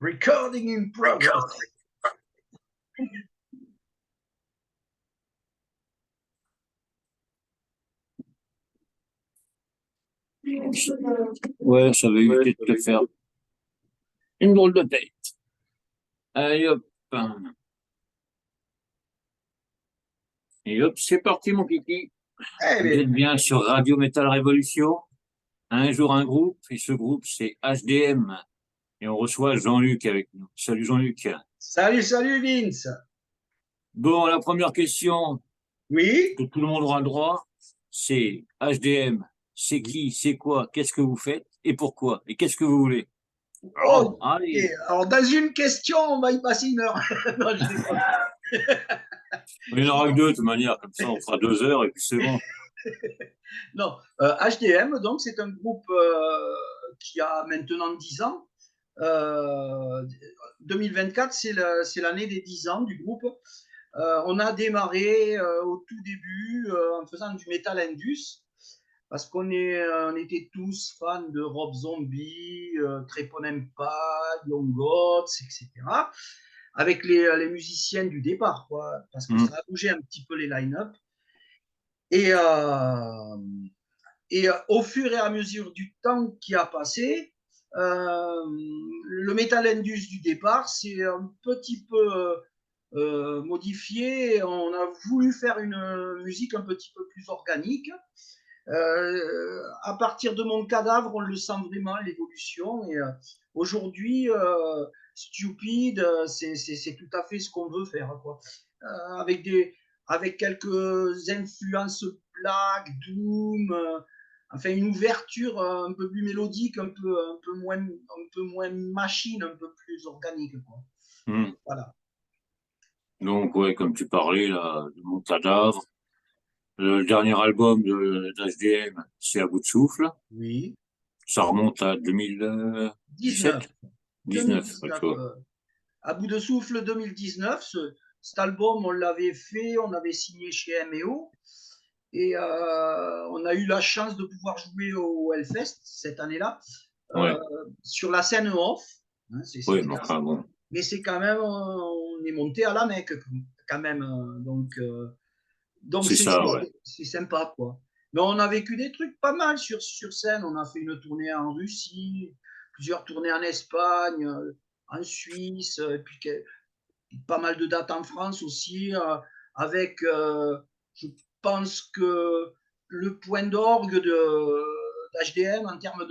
Recording in progress. Ouais, ça va éviter de te faire une drôle de tête. Allez hop. Et hop, c'est parti mon kiki. Eh Vous bien, êtes bien sur Radio Metal Révolution. Un jour un groupe, et ce groupe c'est HDM. Et on reçoit Jean-Luc avec nous. Salut Jean-Luc. salut Vince. Bon, la première question Oui, que tout le monde aura le droit, c'est HDM. C'est qui, c'est quoi, qu'est-ce que vous faites et pourquoi et qu'est-ce que vous voulez? oh, Allez. alors dans une question, on va y passer 1 heure. Non, je déconne. Il n'y en aura que deux de toute manière, comme ça on fera 2 heures et puis c'est bon. Non, HDM, donc c'est un groupe qui a maintenant 10 ans. 2024, c'est l'année des 10 ans du groupe. On a démarré au tout début en faisant du metal indus, parce qu'on était tous fans de Rob Zombie, Treponempa, Young Gods, etc. Avec les musiciens du départ, quoi, parce que ça a bougé un petit peu les line-up. Et, au fur et à mesure du temps qui a passé, le metal indus du départ s'est un petit peu modifié. On a voulu faire une musique un petit peu plus organique. À partir de Mon Cadavre, on le sent vraiment, l'évolution. Et aujourd'hui, Stupid, c'est tout à fait ce qu'on veut faire, quoi. Avec quelques influences black, doom, enfin une ouverture un peu plus mélodique, un peu moins machine, un peu plus organique, quoi. Voilà. Donc, ouais, comme tu parlais, là, de Mon Cadavre. Le dernier album d'HDM, c'est À bout de souffle. Oui. Ça remonte à 2017, 19, 2019. tu vois. À bout de souffle 2019, cet album, on l'avait fait, on avait signé chez MEO. Et on a eu la chance de pouvoir jouer au Hellfest cette année-là, Ouais, sur la scène off. Hein, ouais, mais enfin bon. mais c'est quand même, on est monté à la Mecque quand même. Donc C'est ça, ouais. c'est sympa, quoi. Mais on a vécu des trucs pas mal sur scène. On a fait une tournée en Russie, plusieurs tournées en Espagne, en Suisse, et puis pas mal de dates en France aussi, avec, je pense que le point d'orgue d'HDM en termes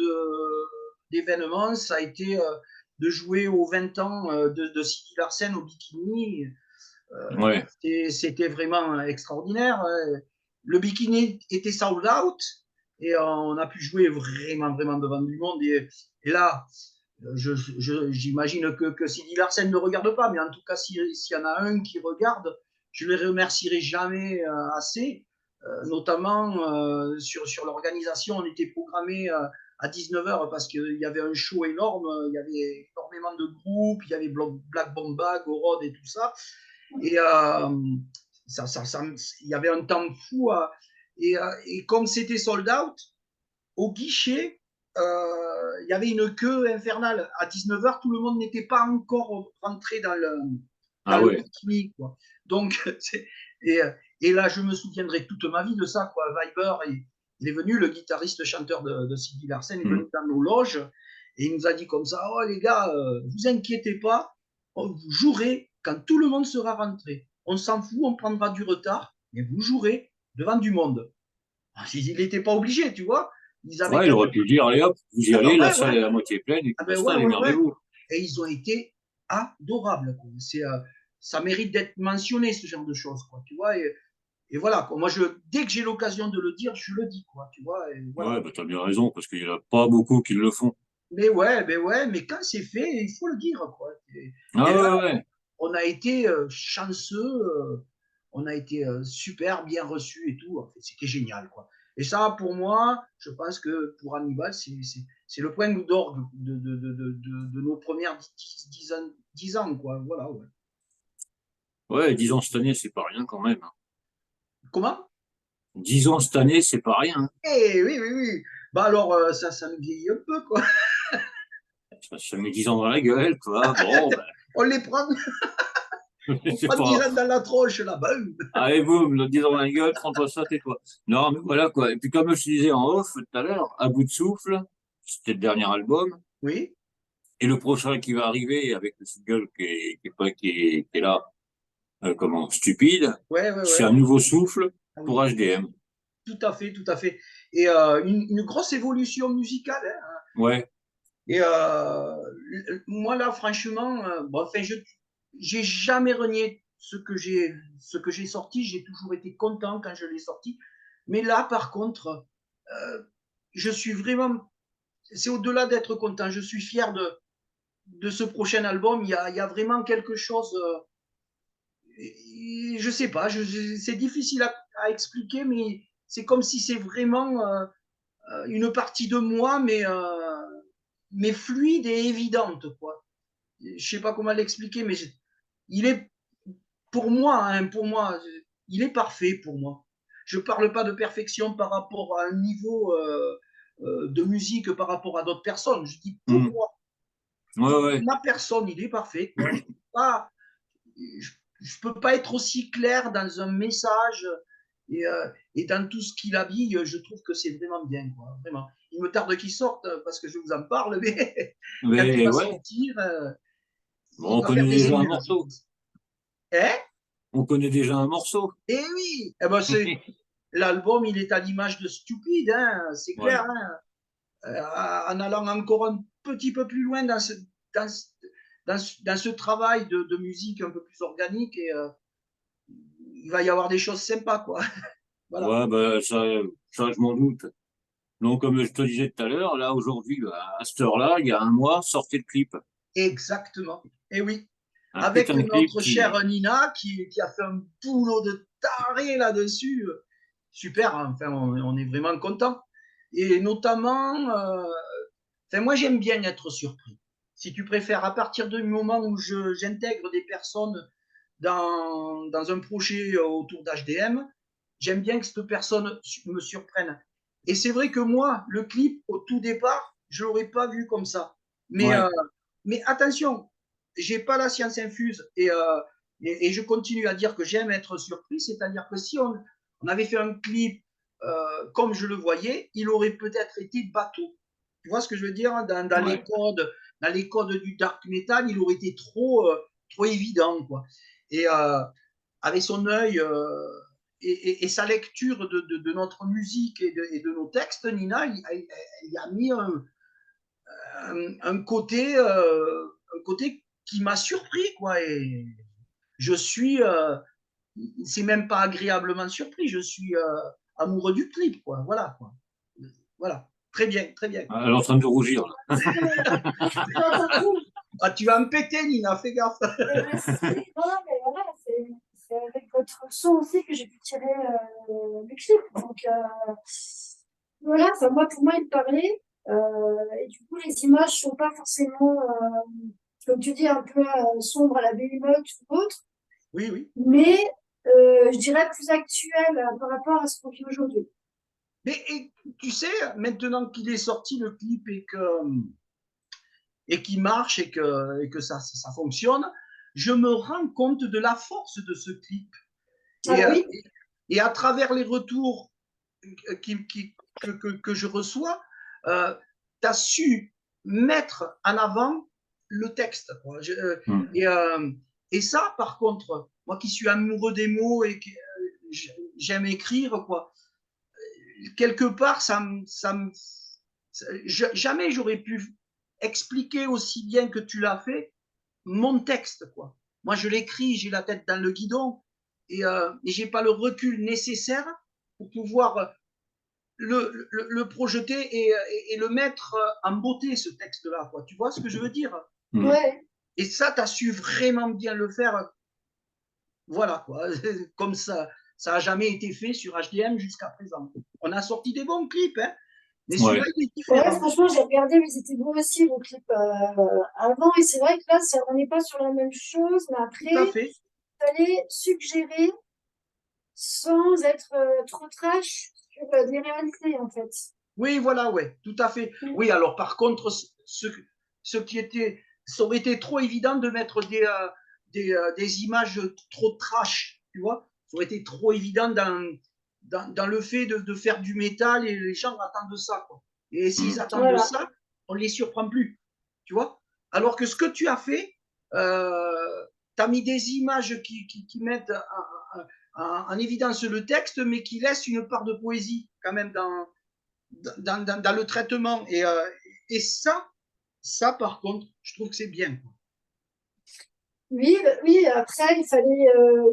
d'événements, ça a été de jouer aux 20 ans de Sidi Larsen au Bikini. Ouais, C'était vraiment extraordinaire. Le Bikini était sold out et on a pu jouer vraiment devant du monde. Et là, j'imagine que Sidi Larsen ne regarde pas, mais en tout cas, s'il y en a un qui regarde, je ne les remercierai jamais assez, notamment sur l'organisation. On était programmé à 19h parce qu'il y avait un show énorme, il y avait énormément de groupes, il y avait Black Bomba, Gorod et tout ça. Et il y avait un temps fou. Et comme c'était sold out, au guichet, il y avait une queue infernale. À 19h, tout le monde n'était pas encore rentré dans ah le ouais. bikini, quoi. Donc, et, et là, je me souviendrai toute ma vie de ça, quoi. Viber, il est venu, le guitariste chanteur de Sidi Larsen, il est venu dans nos loges et il nous a dit comme ça: oh les gars, vous inquiétez pas, vous jouerez quand tout le monde sera rentré. On s'en fout, on prendra du retard, mais vous jouerez devant du monde. Il n'était pas obligé, tu vois. Ils avaient Ouais, il quand aurait même. pu dire, allez hop, vous y Ah ben allez, la ouais, salle ouais. est à moitié pleine et Ah puis ben ouais, basta, ouais, ouais. démerdez-vous. Et ils ont été adorables, quoi. Ça mérite d'être mentionné, ce genre de choses, quoi, tu vois. Et voilà, quoi. Moi, dès que j'ai l'occasion de le dire, je le dis, quoi, tu vois. Et voilà. Ouais, bah t'as bien raison, parce qu'il n'y en a pas beaucoup qui le font. Mais ouais, mais quand c'est fait, il faut le dire, quoi. Et Ah là, ouais, ouais. on a été chanceux, on a été super bien reçus et tout. En fait, c'était génial, quoi. Et ça, pour moi, je pense que pour Hannibal, c'est le point d'orgue de nos premières 10 ans, quoi. Voilà, ouais. Ouais, 10 ans cette année, c'est pas rien quand même. Comment? 10 ans cette année, c'est pas rien. Eh oui. Bah alors, ça me vieillit un peu, quoi. ça met 10 ans dans la gueule, quoi. Bon, ben, On les prend, on c'est prend 10 pas. ans dans la tronche là-bas. Allez, boum, le 10 ans dans la gueule, prends-toi ça, tais-toi. Non, mais voilà, quoi. Et puis, comme je te disais en off tout à l'heure, À bout de souffle, c'était le dernier album. Oui, Et le prochain qui va arriver avec le single qui est là, comment, Stupide, ouais, ouais, c'est ouais. un nouveau souffle Ah pour oui, HDM. tout à fait, tout à fait. Et une grosse évolution musicale, hein. Ouais. Et moi là, franchement, bon, enfin, j'ai jamais renié ce que j'ai sorti. J'ai toujours été content quand je l'ai sorti. Mais là, par contre, je suis vraiment, c'est au-delà d'être content. Je suis fier de ce prochain album. Il y a vraiment quelque chose. Je sais pas, c'est difficile à expliquer, mais c'est comme si c'est vraiment une partie de moi, mais fluide et évidente, quoi. Je sais pas comment l'expliquer, mais il est pour moi, il est parfait pour moi. Je parle pas de perfection par rapport à un niveau de musique par rapport à d'autres personnes. Je dis Hmm. Ouais, pour ouais. ma personne, il est parfait, quoi. Pas, je peux pas être aussi clair dans un message et dans tout ce qu'il habille. Je trouve que c'est vraiment bien, quoi. Vraiment. Il me tarde qu'il sorte parce que je vous en parle, mais quand il Mais va ouais. sortir, Bon, il on va faire connaît des déjà un émules, je morceau. pense. Hein? On connaît déjà un morceau. Eh oui, eh ben l'album, il est à l'image de Stupide, hein, c'est clair. Ouais. Hein. En allant encore un petit peu plus loin dans, dans ce travail de musique un peu plus organique, et il va y avoir des choses sympas, quoi. Voilà. Ouais, ben, ça, je m'en doute. Donc, comme je te disais tout à l'heure, là, aujourd'hui, à cette heure-là, il y a un mois, sortait le clip. Exactement. Et oui. Un Avec putain de clip notre chère Nina qui a fait un boulot de taré là-dessus. Super, hein. Enfin, on est vraiment content. Et notamment, enfin, moi j'aime bien être surpris. Si tu préfères, à partir du moment où j'intègre des personnes dans un projet autour d'HDM, j'aime bien que cette personne me surprenne. Et c'est vrai que moi, le clip, au tout départ, je ne l'aurais pas vu comme ça. Mais, Ouais. mais attention, j'ai pas la science infuse et je continue à dire que j'aime être surpris, c'est-à-dire que si on avait fait un clip comme je le voyais, il aurait peut-être été bateau. Tu vois ce que je veux dire, hein, Ouais. dans les codes du dark metal, il aurait été trop évident, quoi. Et avec son œil et sa lecture de notre musique et de nos textes, Nina, il a mis un côté qui m'a surpris, quoi. Et je suis, c'est même pas agréablement surpris, je suis amoureux du clip, quoi. Voilà, quoi. Voilà. Très bien, très bien. Elle est en train de rougir, là. J'ai entendu. Ah, tu vas me péter, Nina, fais gaffe. Non, mais voilà, c'est avec votre son aussi que j'ai pu tirer le clip. Donc voilà, enfin, moi, pour moi, il parlait. Et du coup, les images sont pas forcément, comme tu dis, un peu sombres à la Behemoth ou autre, Oui, oui. mais je dirais plus actuelles par rapport à ce qu'on vit aujourd'hui. Mais et, tu sais, maintenant qu'il est sorti le clip et qu'il marche et que ça fonctionne, je me rends compte de la force de ce clip. Ah Et, bah oui, et à travers les retours que je reçois, tu as su mettre en avant le texte. Quoi. Hmm. Et, et ça, par contre, moi qui suis amoureux des mots et que j'aime écrire, quoi, quelque part, jamais j'aurais pu expliquer aussi bien que tu l'as fait mon texte, quoi. Moi, je l'écris, j'ai la tête dans le guidon et j'ai pas le recul nécessaire pour pouvoir le projeter et le mettre en beauté, ce texte-là, quoi. Tu vois ce que je veux dire? Hmm. ouais. Et ça, tu as su vraiment bien le faire. Voilà, quoi. Comme ça a jamais été fait sur HDM jusqu'à présent. On a sorti des bons clips, hein, mais celui-là, Ouais. il est Ouais, différent. franchement, j'ai regardé, mais c'était beau aussi, vos clips avant. Et c'est vrai que là, on n'est pas sur la même chose, mais Tout à après, fait. il fallait suggérer sans être trop trash sur des réalités, en fait. Oui, voilà, ouais, tout à fait. Oui, alors par contre, ça aurait été trop évident de mettre des images trop trash, tu vois. Ça aurait été trop évident dans le fait de faire du métal et les gens attendent ça, quoi. Et s'ils attendent Voilà. ça, on ne les surprend plus, tu vois. Alors que ce que tu as fait, tu as mis des images qui mettent en évidence le texte, mais qui laissent une part de poésie quand même dans le traitement. Et ça, par contre, je trouve que c'est bien, quoi. Oui, oui, après, il fallait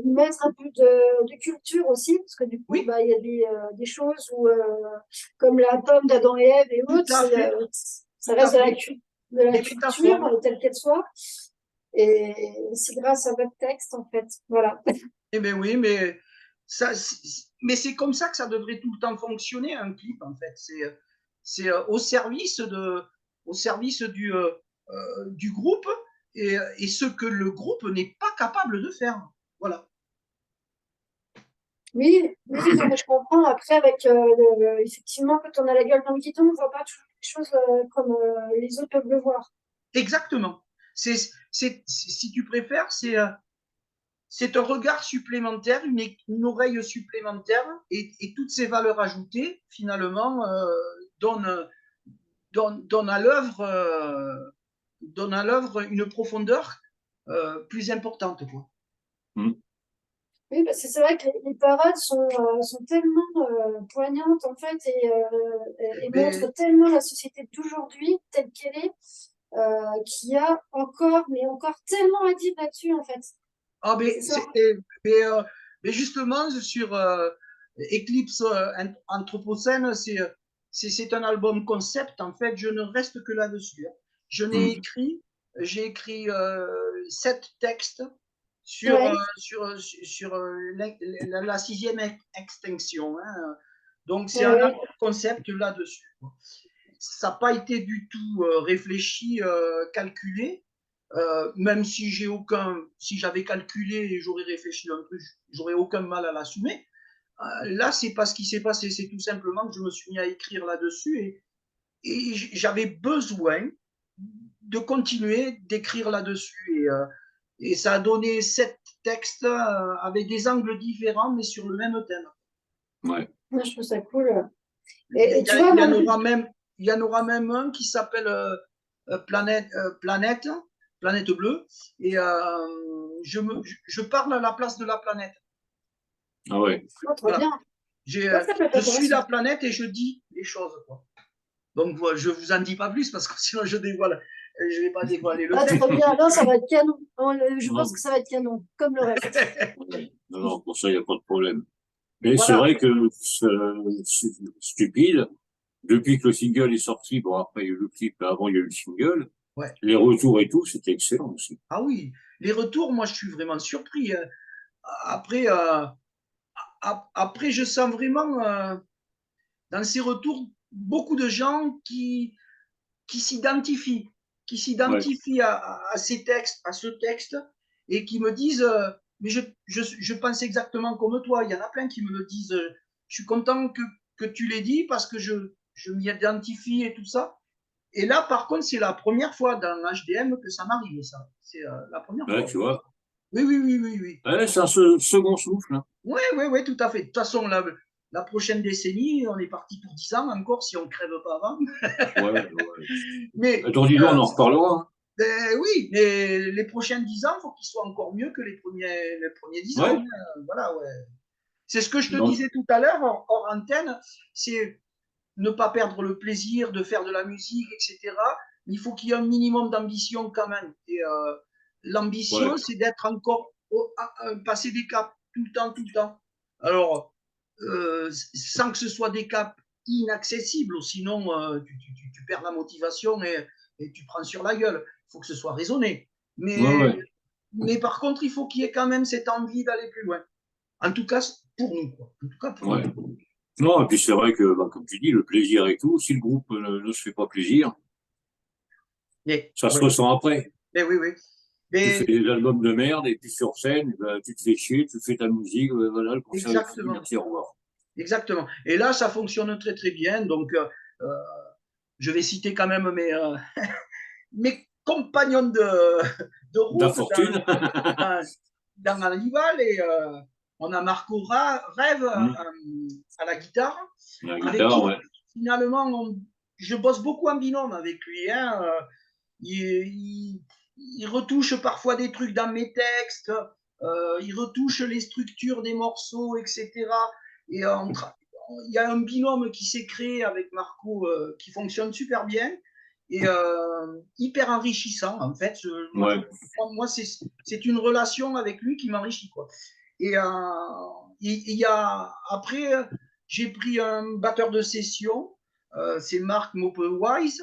y mettre un peu de culture aussi, parce que du coup, Oui, bah, il y a des choses où, comme la pomme d'Adam et Ève et tout autres, à fait, ça tout à reste de fait. de la Des culture, métaphores. telle qu'elle soit. Et c'est grâce à votre texte, en fait. Voilà. Eh bien oui, mais mais c'est comme ça que ça devrait tout le temps fonctionner, un clip, en fait. C'est au service du groupe et ce que le groupe n'est pas capable de faire. Voilà. Oui, oui, oui, non, mais je comprends. Après, avec effectivement, quand on a la gueule dans le guidon, on ne voit pas toujours les choses comme les autres peuvent le voir. Exactement. Si tu préfères, c'est un regard supplémentaire, une oreille supplémentaire et toutes ces valeurs ajoutées, finalement, donnent, donnent à l'œuvre une profondeur plus importante, quoi. Oui, parce que c'est vrai que les paroles sont tellement poignantes, en fait, et Mais, montrent tellement la société d'aujourd'hui, telle qu'elle est, qu'il y a encore, mais encore tellement à dire là-dessus, en fait. ah, C'est ça. mais, mais justement, sur Eclipse Anthropocène, c'est un album concept. En fait, je ne reste que là-dessus, hein. J'ai écrit 7 textes sur, Ouais, la sixième extinction, hein. Donc, c'est ouais, un album ouais. concept là-dessus, quoi. Ça n'a pas été du tout réfléchi, calculé. Même si si j'avais calculé et j'aurais réfléchi un peu, j'aurais aucun mal à l'assumer. Là, c'est pas ce qui s'est passé. C'est tout simplement que je me suis mis à écrire là-dessus et j'avais besoin de continuer d'écrire là-dessus. Et ça a donné 7 textes avec des angles différents, mais sur le même thème. Ouais. Moi, je trouve ça cool. Il Et tu vois, y moi, en aura même, il y en aura même un qui s'appelle Planète Bleue. Et je parle à la place de la planète. Ah ouais. oh, trop Voilà. bien. Ça peut être Je suis intéressant. la planète et je dis les choses, quoi. Donc, voilà, je vous en dis pas plus parce que sinon je vais pas dévoiler le Ah, texte. trop bien. Non, ça va être canon. Je pense Non, que ça va être canon, comme le reste. non, non, pour ça, il n'y a pas de problème. Mais c'est Voilà. vrai que c'est stupide, depuis que le single est sorti, bon, après, il y a eu le clip, mais avant, il y a eu le single, Ouais. les retours et tout, c'était excellent aussi. Ah oui, les retours, moi, je suis vraiment surpris. Après, après, je sens vraiment dans ces retours beaucoup de gens qui s'identifient, qui Ouais, s'identifient à ces textes, à ce texte, et qui me disent, mais je pense exactement comme toi. Il y en a plein qui me le disent. Je suis content que tu l'aies dit parce que je m'y identifie et tout ça. Et là, par contre, c'est la première fois dans HDM que ça m'arrive, ça. C'est la première ouais, fois. tu vois. Oui, oui, oui, oui, oui. Ouais, c'est un second souffle, hein. Oui, oui, oui, tout à fait. De toute façon, la prochaine décennie, on est parti pour 10 ans encore si on ne crève pas avant. Ouais, ouais. Mais Dans 10 ans, on en reparlera, hein. ben oui, mais les prochains 10 ans, il faut qu'ils soient encore mieux que les premiers 10 ans, Ouais. hein. Voilà, ouais. C'est ce que je te Dans- disais tout à l'heure, hors antenne, c'est ne pas perdre le plaisir de faire de la musique, etc. Mais il faut qu'il y ait un minimum d'ambition quand même. Et l'ambition, ouais, c'est d'être encore, passer des caps tout le temps, tout le temps. Alors, sans que ce soit des caps inaccessibles, sinon tu perds la motivation et tu prends sur la gueule. Il faut que ce soit raisonné. ouais, Mais, ouais. mais par contre, il faut qu'il y ait quand même cette envie d'aller plus loin. En tout cas, pour nous, quoi. En tout cas, pour nous. Ouais. Non, et puis c'est vrai que, bah, comme tu dis, le plaisir et tout, si le groupe ne se fait pas plaisir, Mais, ça se ouais. ressent après. Mais oui, oui. Tu fais Mais des albums de merde et puis sur scène, bah, tu te fais chier, tu fais ta musique, voilà, le concert est fini, exactement. merci, au revoir. Exactement. Et là, ça fonctionne très, très bien. Donc, je vais citer quand même mes compagnons de route Fortune. dans Hannibal. Et on a Marco Rêve à la guitare, La avec guitare, qui ouais. finalement je bosse beaucoup en binôme avec lui. Hein. Il retouche parfois des trucs dans mes textes, il retouche les structures des morceaux, etc. Et il y a un binôme qui s'est créé avec Marco qui fonctionne super bien et hyper enrichissant en fait. Ouais. Moi c'est une relation avec lui qui m'enrichit, quoi. Et il y a après j'ai pris un batteur de session, c'est Marc Mopewise,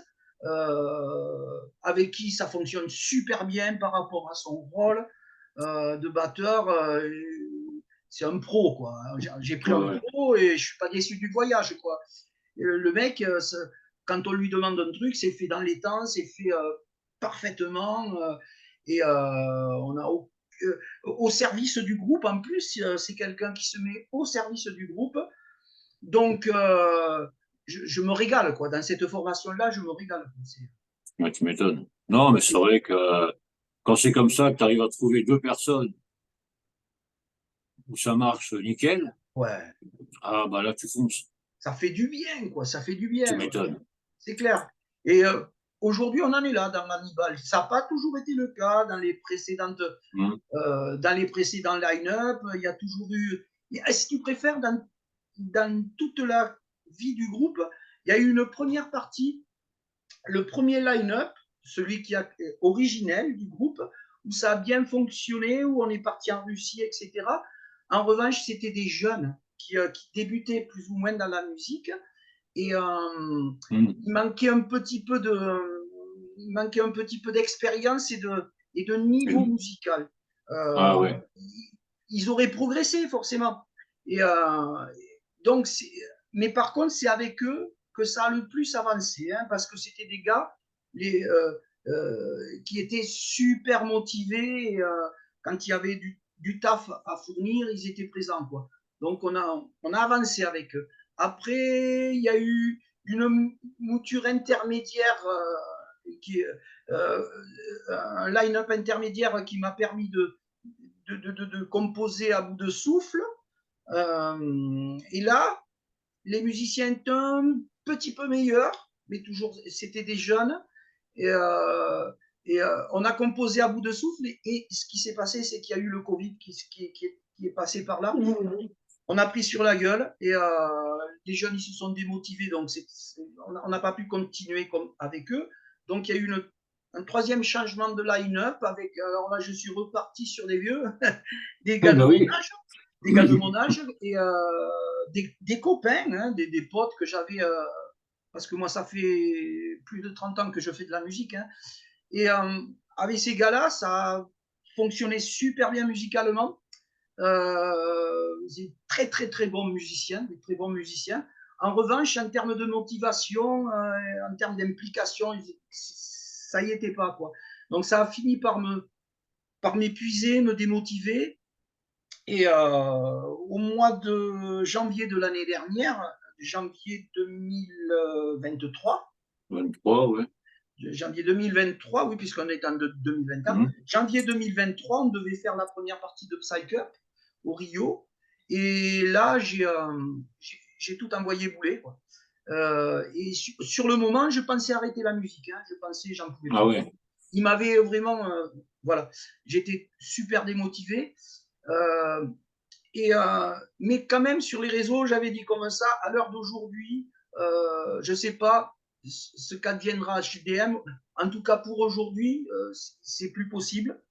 avec qui ça fonctionne super bien par rapport à son rôle de batteur. C'est un pro, quoi. J'ai pris un Ouais. pro et je suis pas déçu du voyage, quoi. Le mec, quand on lui demande un truc, c'est fait dans les temps, c'est fait parfaitement et on a au service du groupe. En plus, c'est quelqu'un qui se met au service du groupe. Donc, je me régale, quoi. Dans cette formation-là, je me régale. Ouais, tu m'étonnes. Non, mais c'est vrai que quand c'est comme ça, que tu arrives à trouver deux personnes où ça marche nickel, Ouais, ah bah là, tu fonces. ça fait du bien, quoi. Ça fait du Tu bien, ouais. m'étonnes. C'est clair. Et aujourd'hui, on en est là dans Hannibal. Ça n'a pas toujours été le cas Hum. dans les précédents line-up. Il y a toujours eu. Est-ce que tu préfères dans toute la vie du groupe, il y a eu une première partie, le premier line-up, celui qui a originel du groupe, où ça a bien fonctionné, où on est parti en Russie, etc. En revanche, c'était des jeunes qui débutaient plus ou moins dans la musique et Hum. il manquait un petit peu d'expérience et de niveau musical. Ah Euh, ouais. ils auraient progressé forcément. Et donc, mais par contre, c'est avec eux que ça a le plus avancé, hein, parce que c'était des gars qui étaient super motivés. Et, quand il y avait du taf à fournir, ils étaient présents, quoi. Donc, on a avancé avec eux. Après, il y a eu une mouture intermédiaire, un line-up intermédiaire qui m'a permis de composer à bout de souffle. Et là, les musiciens étaient un petit peu meilleurs, mais toujours, c'était des jeunes. Et, on a composé à bout de souffle. Et ce qui s'est passé, c'est qu'il y a eu le Covid qui est passé par là. On a pris sur la gueule et les jeunes ils se sont démotivés, donc on n'a pas pu continuer avec eux. Donc il y a eu un troisième changement de line-up avec. Alors là, je suis reparti sur des vieux, des gars Eh de ben mon oui. âge, des gars de mon âge et des copains, hein, des potes que j'avais, parce que moi ça fait plus de 30 ans que je fais de la musique, hein, et avec ces gars-là, ça a fonctionné super bien musicalement. Des très très très bons musiciens, des très bons musiciens. En revanche, en termes de motivation, en termes d'implication, ça y était pas, quoi. Donc ça a fini par m'épuiser, me démotiver. Et au mois de janvier de l'année dernière, janvier 2023, 23, ouais. janvier 2023, oui, puisqu'on est en 2024. Hum. Janvier 2023, on devait faire la première partie de Psych Up au Rio. Et là, j'ai tout envoyé bouler, quoi. Et sur le moment, je pensais arrêter la musique. Hein. Je pensais, j'en pouvais Ah plus. ouais. Il m'avait vraiment. Voilà. J'étais super démotivé. Euh, mais quand même, sur les réseaux, j'avais dit comme ça, à l'heure d'aujourd'hui, je ne sais pas ce qu'adviendra HDM. En tout cas, pour aujourd'hui, c'est plus possible.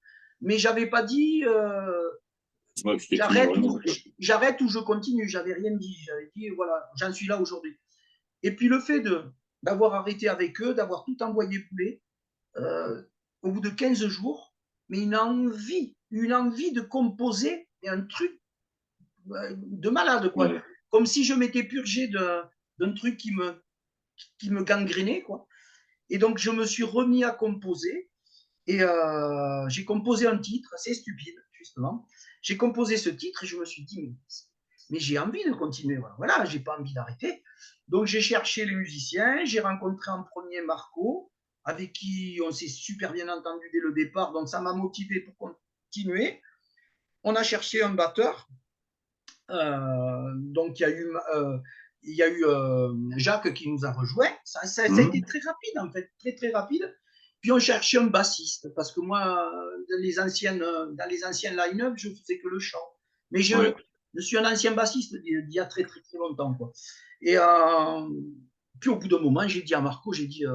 Mais j'avais pas dit Ouais, c'était fini vraiment, quoi. j'arrête ou je continue. J'avais rien dit. J'avais dit voilà, j'en suis là aujourd'hui. Et puis le fait d'avoir arrêté avec eux, d'avoir tout envoyé poulet, au bout de 15 jours, mais une envie de composer et un truc de malade, quoi. Ouais. Comme si je m'étais purgé d'un truc qui me gangrénait, quoi. Et donc, je me suis remis à composer et j'ai composé un titre, c'est stupide, justement. J'ai composé ce titre et je me suis dit, mais j'ai envie de continuer, voilà, j'ai pas envie d'arrêter. Donc, j'ai cherché les musiciens, j'ai rencontré en premier Marco, avec qui on s'est super bien entendu dès le départ, donc ça m'a motivé pour continuer. On a cherché un batteur. Donc il y a eu Jacques qui nous a rejoint. Ça a été très rapide en fait, très très rapide. Puis on cherchait un bassiste parce que moi, dans les anciens line-up, je faisais que le chant. Mais je suis un ancien bassiste d'il y a très très très longtemps, quoi. Et puis au bout d'un moment, j'ai dit à Marco, j'ai dit,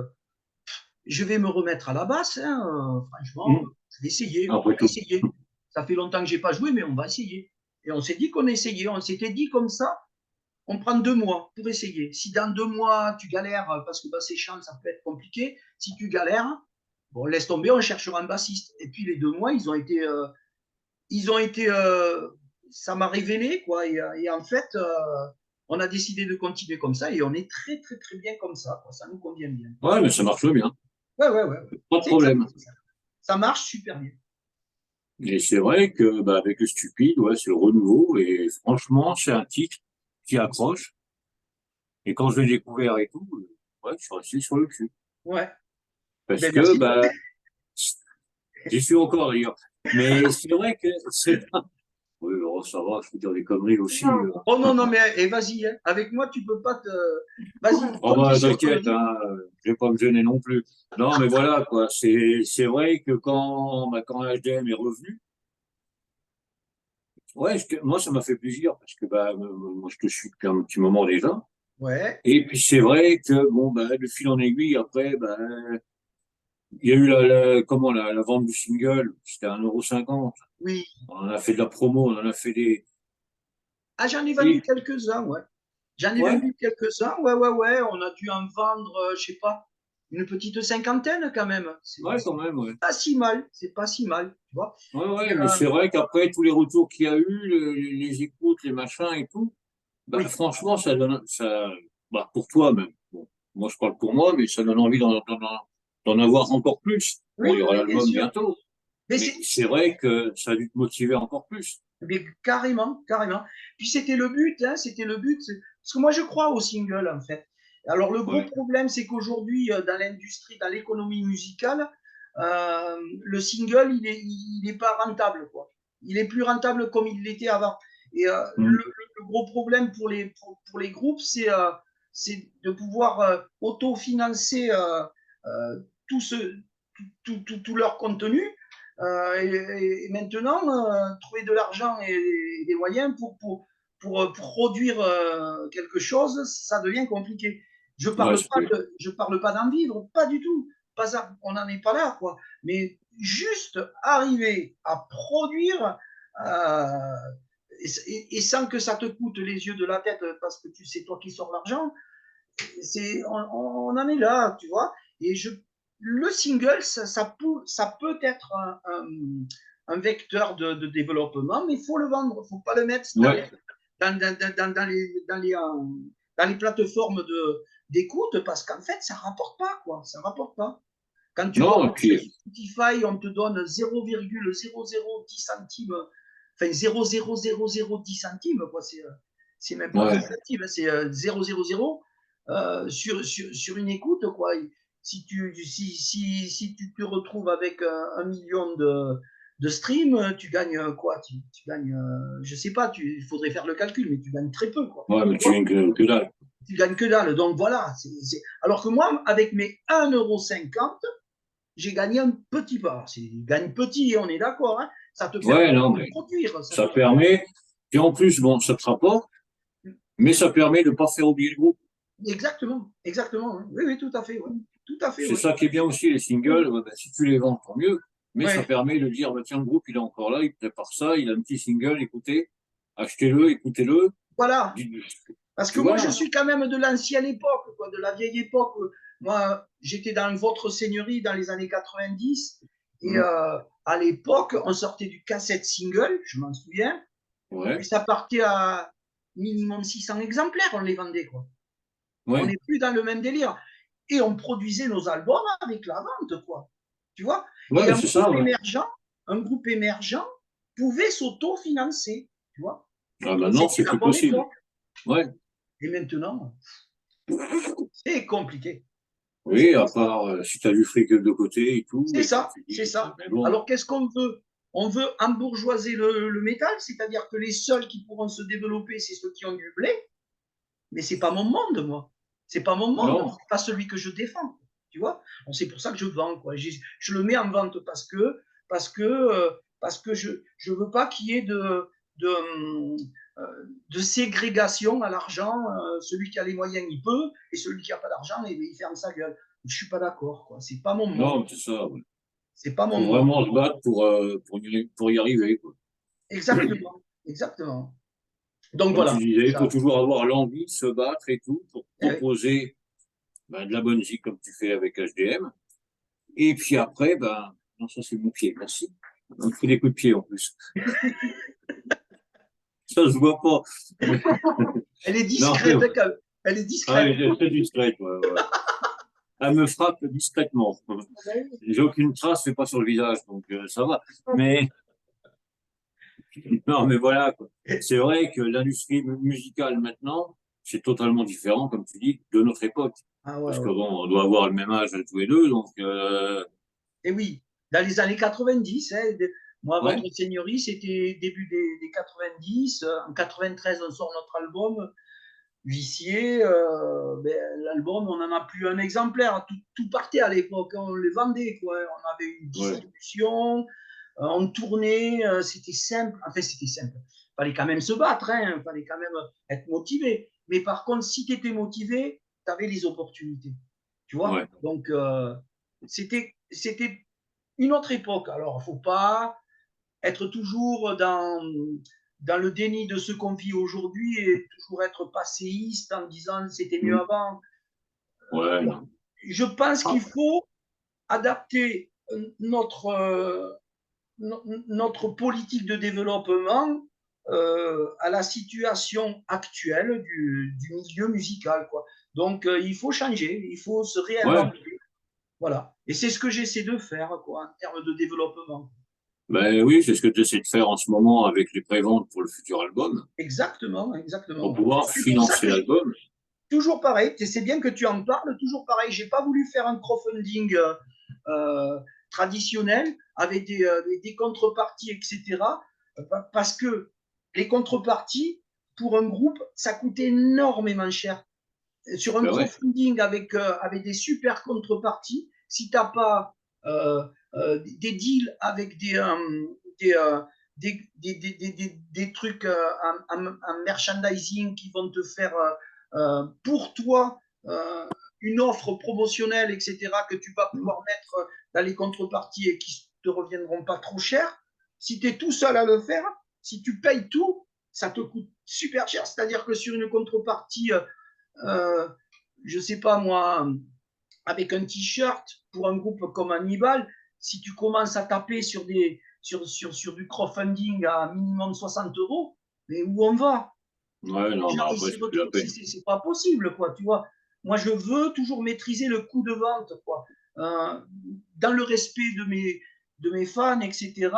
je vais me remettre à la basse, hein, franchement, je vais essayer, on va essayer. Ça fait longtemps que j'ai pas joué, mais on va essayer. Et on s'est dit qu'on essayait, on s'était dit comme ça, on prend 2 mois pour essayer. Si dans 2 mois tu galères, parce que basser chant, ça peut être compliqué, si tu galères, bon, laisse tomber, on cherchera un bassiste. Et puis les 2 mois, ils ont été, ça m'a révélé, quoi. Et en fait, on a décidé de continuer comme ça et on est très, très, très bien comme ça, quoi. Ça nous convient bien. Ouais, mais ça marche bien. Ouais. Pas de problème. Ça marche super bien. Et c'est vrai que bah, avec le Stupide, ouais, c'est le renouveau. Et franchement, c'est un titre qui accroche. Et quand je l'ai découvert et tout, ouais, je suis resté sur le cul. Ouais. Parce Ben, que merci. bah, j'y suis encore d'ailleurs. Mais c'est vrai que c'est pas. Oui, oh, ça va, je peux dire des conneries aussi. Oh non, mais vas-y, hein. Avec moi, tu peux pas te. Vas-y, Oh bah, continue. t'inquiète, hein, je vais pas me gêner non plus. Non, mais voilà, quoi. C'est vrai que quand HDM est revenu, ouais, moi, ça m'a fait plaisir parce que bah, moi, je te suis depuis un petit moment déjà. Ouais, Et puis, c'est vrai que, bon, bah, de fil en aiguille, après, bah, il y a eu la vente du single, c'était à 1,50 €. oui. On en a fait de la promo, on en a fait des. Ah, j'en ai vendu Et, quelques-uns, ouais. J'en ai ouais, vendu quelques-uns, ouais. On a dû en vendre, je sais pas, une petite cinquantaine quand même. C'est ouais, quand même, ouais. pas si mal, c'est pas si mal, tu vois. Et, Ouais, mais c'est vrai qu'après, tous les retours qu'il y a eu, les écoutes, les machins et tout, bah, oui, franchement, ça donne, bah, pour toi même. Bon, moi, je parle pour moi, mais ça donne envie d'en avoir encore plus. Bon, il y aura oui, bien l'album sûr. bientôt, Mais mais c'est vrai que ça a dû te motiver encore plus. mais carrément, carrément. Puis c'était le but, hein, c'était le but. Parce que moi, je crois au single, en fait. Alors, le gros Ouais. problème, c'est qu'aujourd'hui, dans l'industrie, dans l'économie musicale, le single, il est pas rentable, quoi. Il est plus rentable comme il l'était avant. Et Mm. le gros problème pour les groupes, c'est de pouvoir autofinancer tout, ce, tout leur contenu et maintenant, trouver de l'argent et des moyens pour produire quelque chose, ça devient compliqué. Ouais, c'est clair. Je parle pas d'en vivre, pas du tout. Pas ça, on n'en est pas là, quoi. Mais juste arriver à produire euh, et sans que ça te coûte les yeux de la tête parce que tu sais toi qui sors l'argent, on en est là, tu vois. Et le single, ça peut être un vecteur de développement, mais il faut le vendre. Il ne faut pas le mettre Ouais. dans les plateformes d'écoute parce qu'en fait, ça ne rapporte pas, quoi. Ça rapporte pas. Quand tu vois Non, et que sur puis, Spotify, on te donne 0,0010 centimes, enfin 0,0010 centimes, quoi. C'est même pas 10 ouais. centimes, c'est 0,00 sur une écoute, quoi. Si tu te retrouves avec 1 million de streams, tu gagnes quoi? Tu gagnes, je sais pas, il faudrait faire le calcul, mais tu gagnes très peu, quoi. Ouais, mais tu viens que dalle. Tu gagnes que dalle. Donc voilà. Alors que moi, avec mes 1,50 €, j'ai gagné un petit peu. Il gagne petit, on est d'accord. Hein, ça te permet Ouais, non, de mais produire. ça permet. Puis en plus, bon, ça te rapporte, mais ça permet de ne pas faire oublier le groupe. Exactement, exactement. Oui, oui, tout à fait. Ouais. Tout à fait, C'est oui. ça qui est bien aussi, les singles. Ouais, bah, si tu les vends, tant mieux. Mais ça Ouais. permet de dire, bah, tiens, le groupe, il est encore là, il prépare ça, il a un petit single, écoutez, achetez-le, écoutez-le. Voilà. Parce que Puis moi, je voilà. suis quand même de l'ancienne époque, quoi, de la vieille époque. Moi, j'étais dans votre seigneurie dans les années 90. Et à l'époque, on sortait du cassette single, je m'en souviens. Et Ouais, ça partait à minimum 600 exemplaires, on les vendait, quoi. On ouais, n'est plus dans le même délire. Et on produisait nos albums avec la vente, quoi. Tu vois. Et ouais, c'est ça, ouais. un groupe émergent pouvait s'autofinancer, tu vois. Ah, maintenant, C'était c'est la plus bonne possible. époque. Ouais. Et maintenant, c'est compliqué. Oui, à part si tu as du fric de côté et tout, C'est et que ça, tu c'est dis, ça. mais bon, Alors qu'est-ce qu'on veut? On veut embourgeoiser le métal, c'est-à-dire que les seuls qui pourront se développer, c'est ceux qui ont du blé, mais c'est pas mon monde, moi. C'est pas mon monde, non, c'est pas celui que je défends. Tu vois? C'est pour ça que je vends, quoi. Je le mets en vente parce que je veux pas qu'il y ait de ségrégation à l'argent. Celui qui a les moyens, il peut, et celui qui n'a pas d'argent, il ferme sa gueule. Je suis pas d'accord, quoi. C'est pas mon monde. non, c'est ça. Il C'est pas mon faut monde. vraiment se battre pour y arriver, quoi. Exactement. Exactement. Donc Comme tu voilà. disais, il faut Ça. toujours avoir l'envie de se battre et tout pour Eh proposer ben, de la bonne musique comme tu fais avec HDM. Et puis après, ben, non, ça c'est mon pied, merci. On me fait des coups de pied en plus. Ça se voit pas. Elle est Non, mais, discrète. Elle est ah, discrète. elle est très discrète. Ouais, ouais. Elle me frappe discrètement. Ah bah oui. J'ai aucune trace, c'est pas sur le visage, donc ça va. Mais non, mais voilà, quoi. C'est vrai que l'industrie musicale maintenant, c'est totalement différent, comme tu dis, de notre époque. Ah ouais, Parce que ouais. bon, on doit avoir le même âge tous les deux, donc Et oui, dans les années 90, hein, moi, ouais, Votre Seigneurie, c'était début des 90. En 93, on sort notre album, Vicié. L'album, on n'en a plus un exemplaire. Tout partait à l'époque, on les vendait, quoi. On avait une ouais, distribution, on tournait, c'était simple. Enfin, c'était simple. Il fallait quand même se battre, hein, il fallait quand même être motivé. Mais par contre, si tu étais motivé, tu avais les opportunités. Tu vois? ouais. Donc, c'était une autre époque. Alors, il ne faut pas être toujours dans le déni de ce qu'on vit aujourd'hui et toujours être passéiste en disant c'était mieux Hmm. avant. Ouais, non. Je pense Ah, qu'il faut adapter notre politique de développement à la situation actuelle du milieu musical, quoi. Donc, il faut changer, il faut se ouais, réinventer. Voilà. Et c'est ce que j'essaie de faire, quoi, en termes de développement. ben oui, c'est ce que tu essaies de faire en ce moment avec les préventes pour le futur album, Exactement, pour exactement. pouvoir C'est pour ça financer que l'album. toujours pareil, c'est bien que tu en parles, toujours pareil. J'ai pas voulu faire un crowdfunding traditionnel avec des contreparties, etc. Parce que les contreparties, pour un groupe, ça coûte énormément cher. Sur un Ben ouais, crowdfunding avec des super contreparties, si tu n'as pas des deals avec des, euh, des trucs en merchandising qui vont te faire pour toi une offre promotionnelle, etc., que tu vas pouvoir mettre dans les contreparties et qui ne te reviendront pas trop cher, si tu es tout seul à le faire, si tu payes tout, ça te coûte super cher. C'est-à-dire que sur une contrepartie euh, je sais pas moi, avec un t-shirt pour un groupe comme Hannibal, si tu commences à taper sur du crowdfunding à minimum 60 euros, mais où on va? ouais, Les non, mais gens, après, c'est plus la peine. c'est pas possible, quoi, tu vois. Moi, je veux toujours maîtriser le coût de vente, quoi. Dans le respect de mes fans, etc.,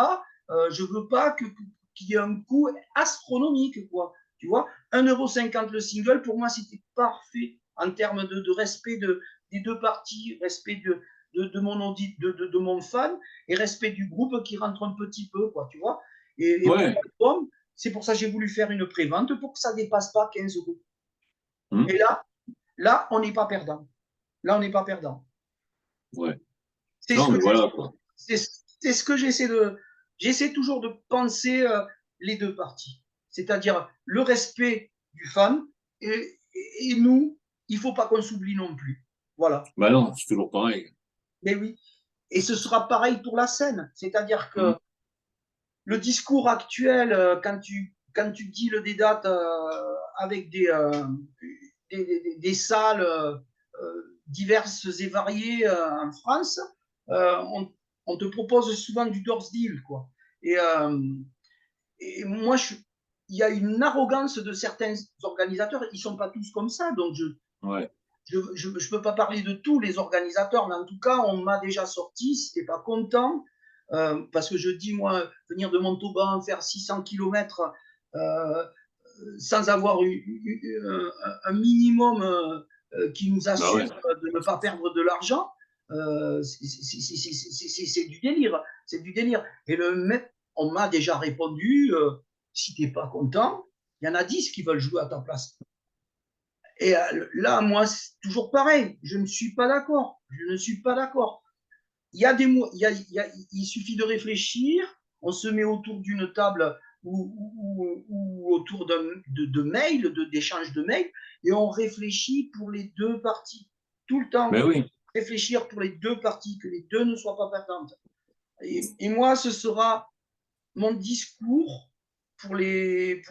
je veux pas qu'il y ait un coût astronomique, quoi. Tu vois, 1,50 € le single, pour moi, c'était parfait en termes de respect des deux parties, respect de mon fan et respect du groupe qui rentre un petit peu, quoi, tu vois. Et pour Ouais, l'album, c'est pour ça que j'ai voulu faire une prévente pour que ça ne dépasse pas 15 euros. hmm, Et là, on n'est pas perdant. Là, on n'est pas perdant. ouais. C'est ce Non, que mais voilà, quoi. c'est ce que j'essaie toujours de penser les deux parties. C'est-à-dire le respect du fan et nous, il ne faut pas qu'on s'oublie non plus. Voilà. Bah non, c'est toujours pareil. Mais oui. Et ce sera pareil pour la scène. C'est-à-dire Hmm. que le discours actuel, quand tu dis des dates avec des salles diverses et variées en France, on te propose souvent du Doors Deal, quoi. Et, euh, et moi, il y a une arrogance de certains organisateurs. Ils ne sont pas tous comme ça, donc Ouais, je peux pas parler de tous les organisateurs, mais en tout cas, on m'a déjà sorti. Si t'es pas content, parce que je dis, moi, venir de Montauban, faire 600 km sans avoir eu un minimum qui nous Bah ouais. assure de ne pas perdre de l'argent, c'est du délire. C'est du délire. Et on m'a déjà répondu, si tu n'es pas content, il y en a 10 qui veulent jouer à ta place. Et là, moi, c'est toujours pareil. Je ne suis pas d'accord. Je ne suis pas d'accord. Il y a des mots, il suffit de réfléchir. On se met autour d'une table ou autour de mails, d'échanges de mails, et on réfléchit pour les deux parties. Tout le temps, Ben oui. réfléchir pour les deux parties, que les deux ne soient pas perdantes. Et moi, ce sera mon discours pour les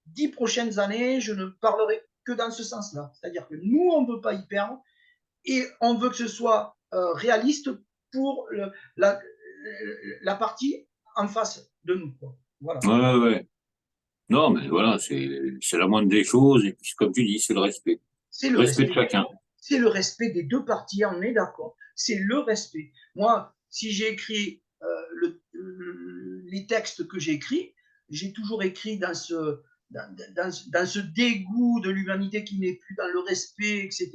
10 prochaines années. Je ne parlerai que dans ce sens-là. C'est-à-dire que nous, on ne veut pas y perdre et on veut que ce soit réaliste pour la partie en face de nous, quoi. Voilà. Ouais, ouais. Non, mais voilà, c'est la moindre des choses. Et puis, comme tu dis, c'est le respect. C'est le Respect de respect. chacun. C'est le respect des deux parties, on est d'accord. C'est le respect. Moi, si j'ai écrit les textes que j'ai écrits, j'ai toujours écrit dans ce dégoût de l'humanité qui n'est plus dans le respect, etc.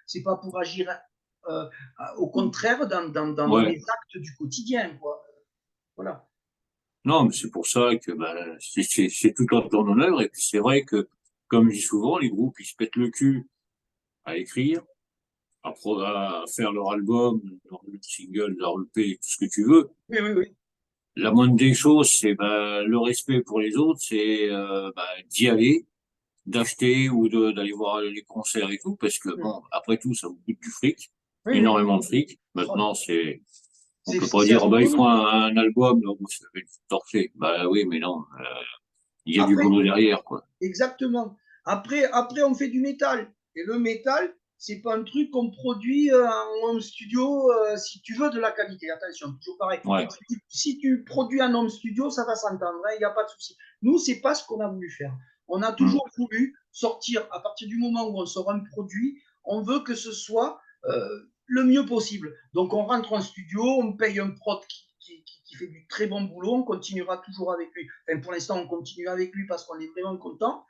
C'est pas pour agir euh, au contraire dans Ouais. les actes du quotidien, quoi. Voilà. Non, mais c'est pour ça que ben, c'est tout en ton honneur. Et puis c'est vrai que, comme je dis souvent, les groupes, ils se pètent le cul à écrire, à faire leur album, leur single, leur EP, tout ce que tu veux. Oui, oui, oui. La moindre des choses, c'est ben, le respect pour les autres, c'est ben, d'y aller, d'acheter ou d'aller voir les concerts et tout, parce que bon, après tout, ça vous coûte du fric, Oui, oui. énormément de fric. Oh, Maintenant, on peut pas c'est dire, oh, bah, il faut astronomique. un album, donc ça fait torcher. Bah oui, mais non, il y a du Après, boulot derrière, quoi. exactement. Après, on fait du métal. Et le métal, c'est pas un truc qu'on produit en home studio si tu veux de la qualité. Attention, toujours pareil. Ouais, Si tu produis en home studio, ça va s'entendre, il n'y a pas de souci. Nous, c'est pas ce qu'on a voulu faire. On a mm, toujours voulu sortir, à partir du moment où on sort un produit, on veut que ce soit le mieux possible. Donc, on rentre en studio, on paye un prod qui fait du très bon boulot, on continuera toujours avec lui. Enfin, pour l'instant, on continue avec lui parce qu'on est vraiment content.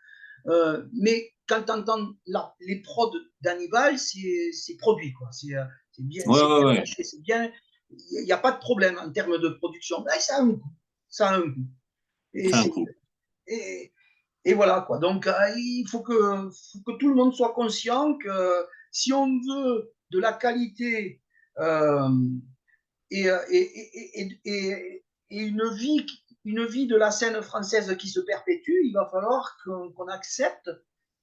Mais quand tu entends les prods d'Hannibal, c'est produit, quoi. ouais, ouais, ouais. C'est bien. Il n'y a pas de problème en termes de production. Mais ça a un coût. Ça a un coût. Et, C'est un coup. et, et voilà, quoi. Donc, il faut que tout le monde soit conscient que si on veut de la qualité euh, et, une vie de la scène française qui se perpétue, il va falloir qu'on accepte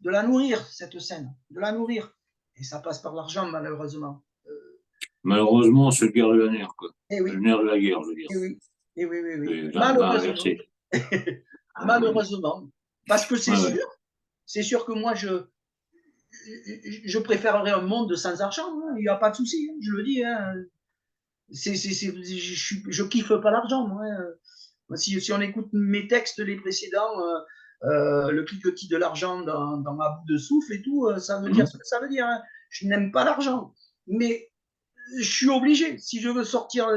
de la nourrir, cette scène, de la nourrir. Et ça passe par l'argent, malheureusement. Malheureusement, c'est le guerre de la nerf, quoi. Eh Le oui, nerf de la guerre, je veux dire. eh oui, eh oui, oui, oui. Et là, ben, Malheureusement. inversé. Malheureusement. Parce que Ouais, ouais. c'est sûr que moi, je préférerais un monde sans argent, hein. Il n'y a pas de souci, hein, je le dis. Hein. Je kiffe pas l'argent, moi. Si on écoute mes textes, les précédents, le cliquetis de l'argent dans ma bout de souffle et tout, ça veut dire Mm. ce que ça veut dire. Hein. Je n'aime pas l'argent. Mais je suis obligé. Si je veux sortir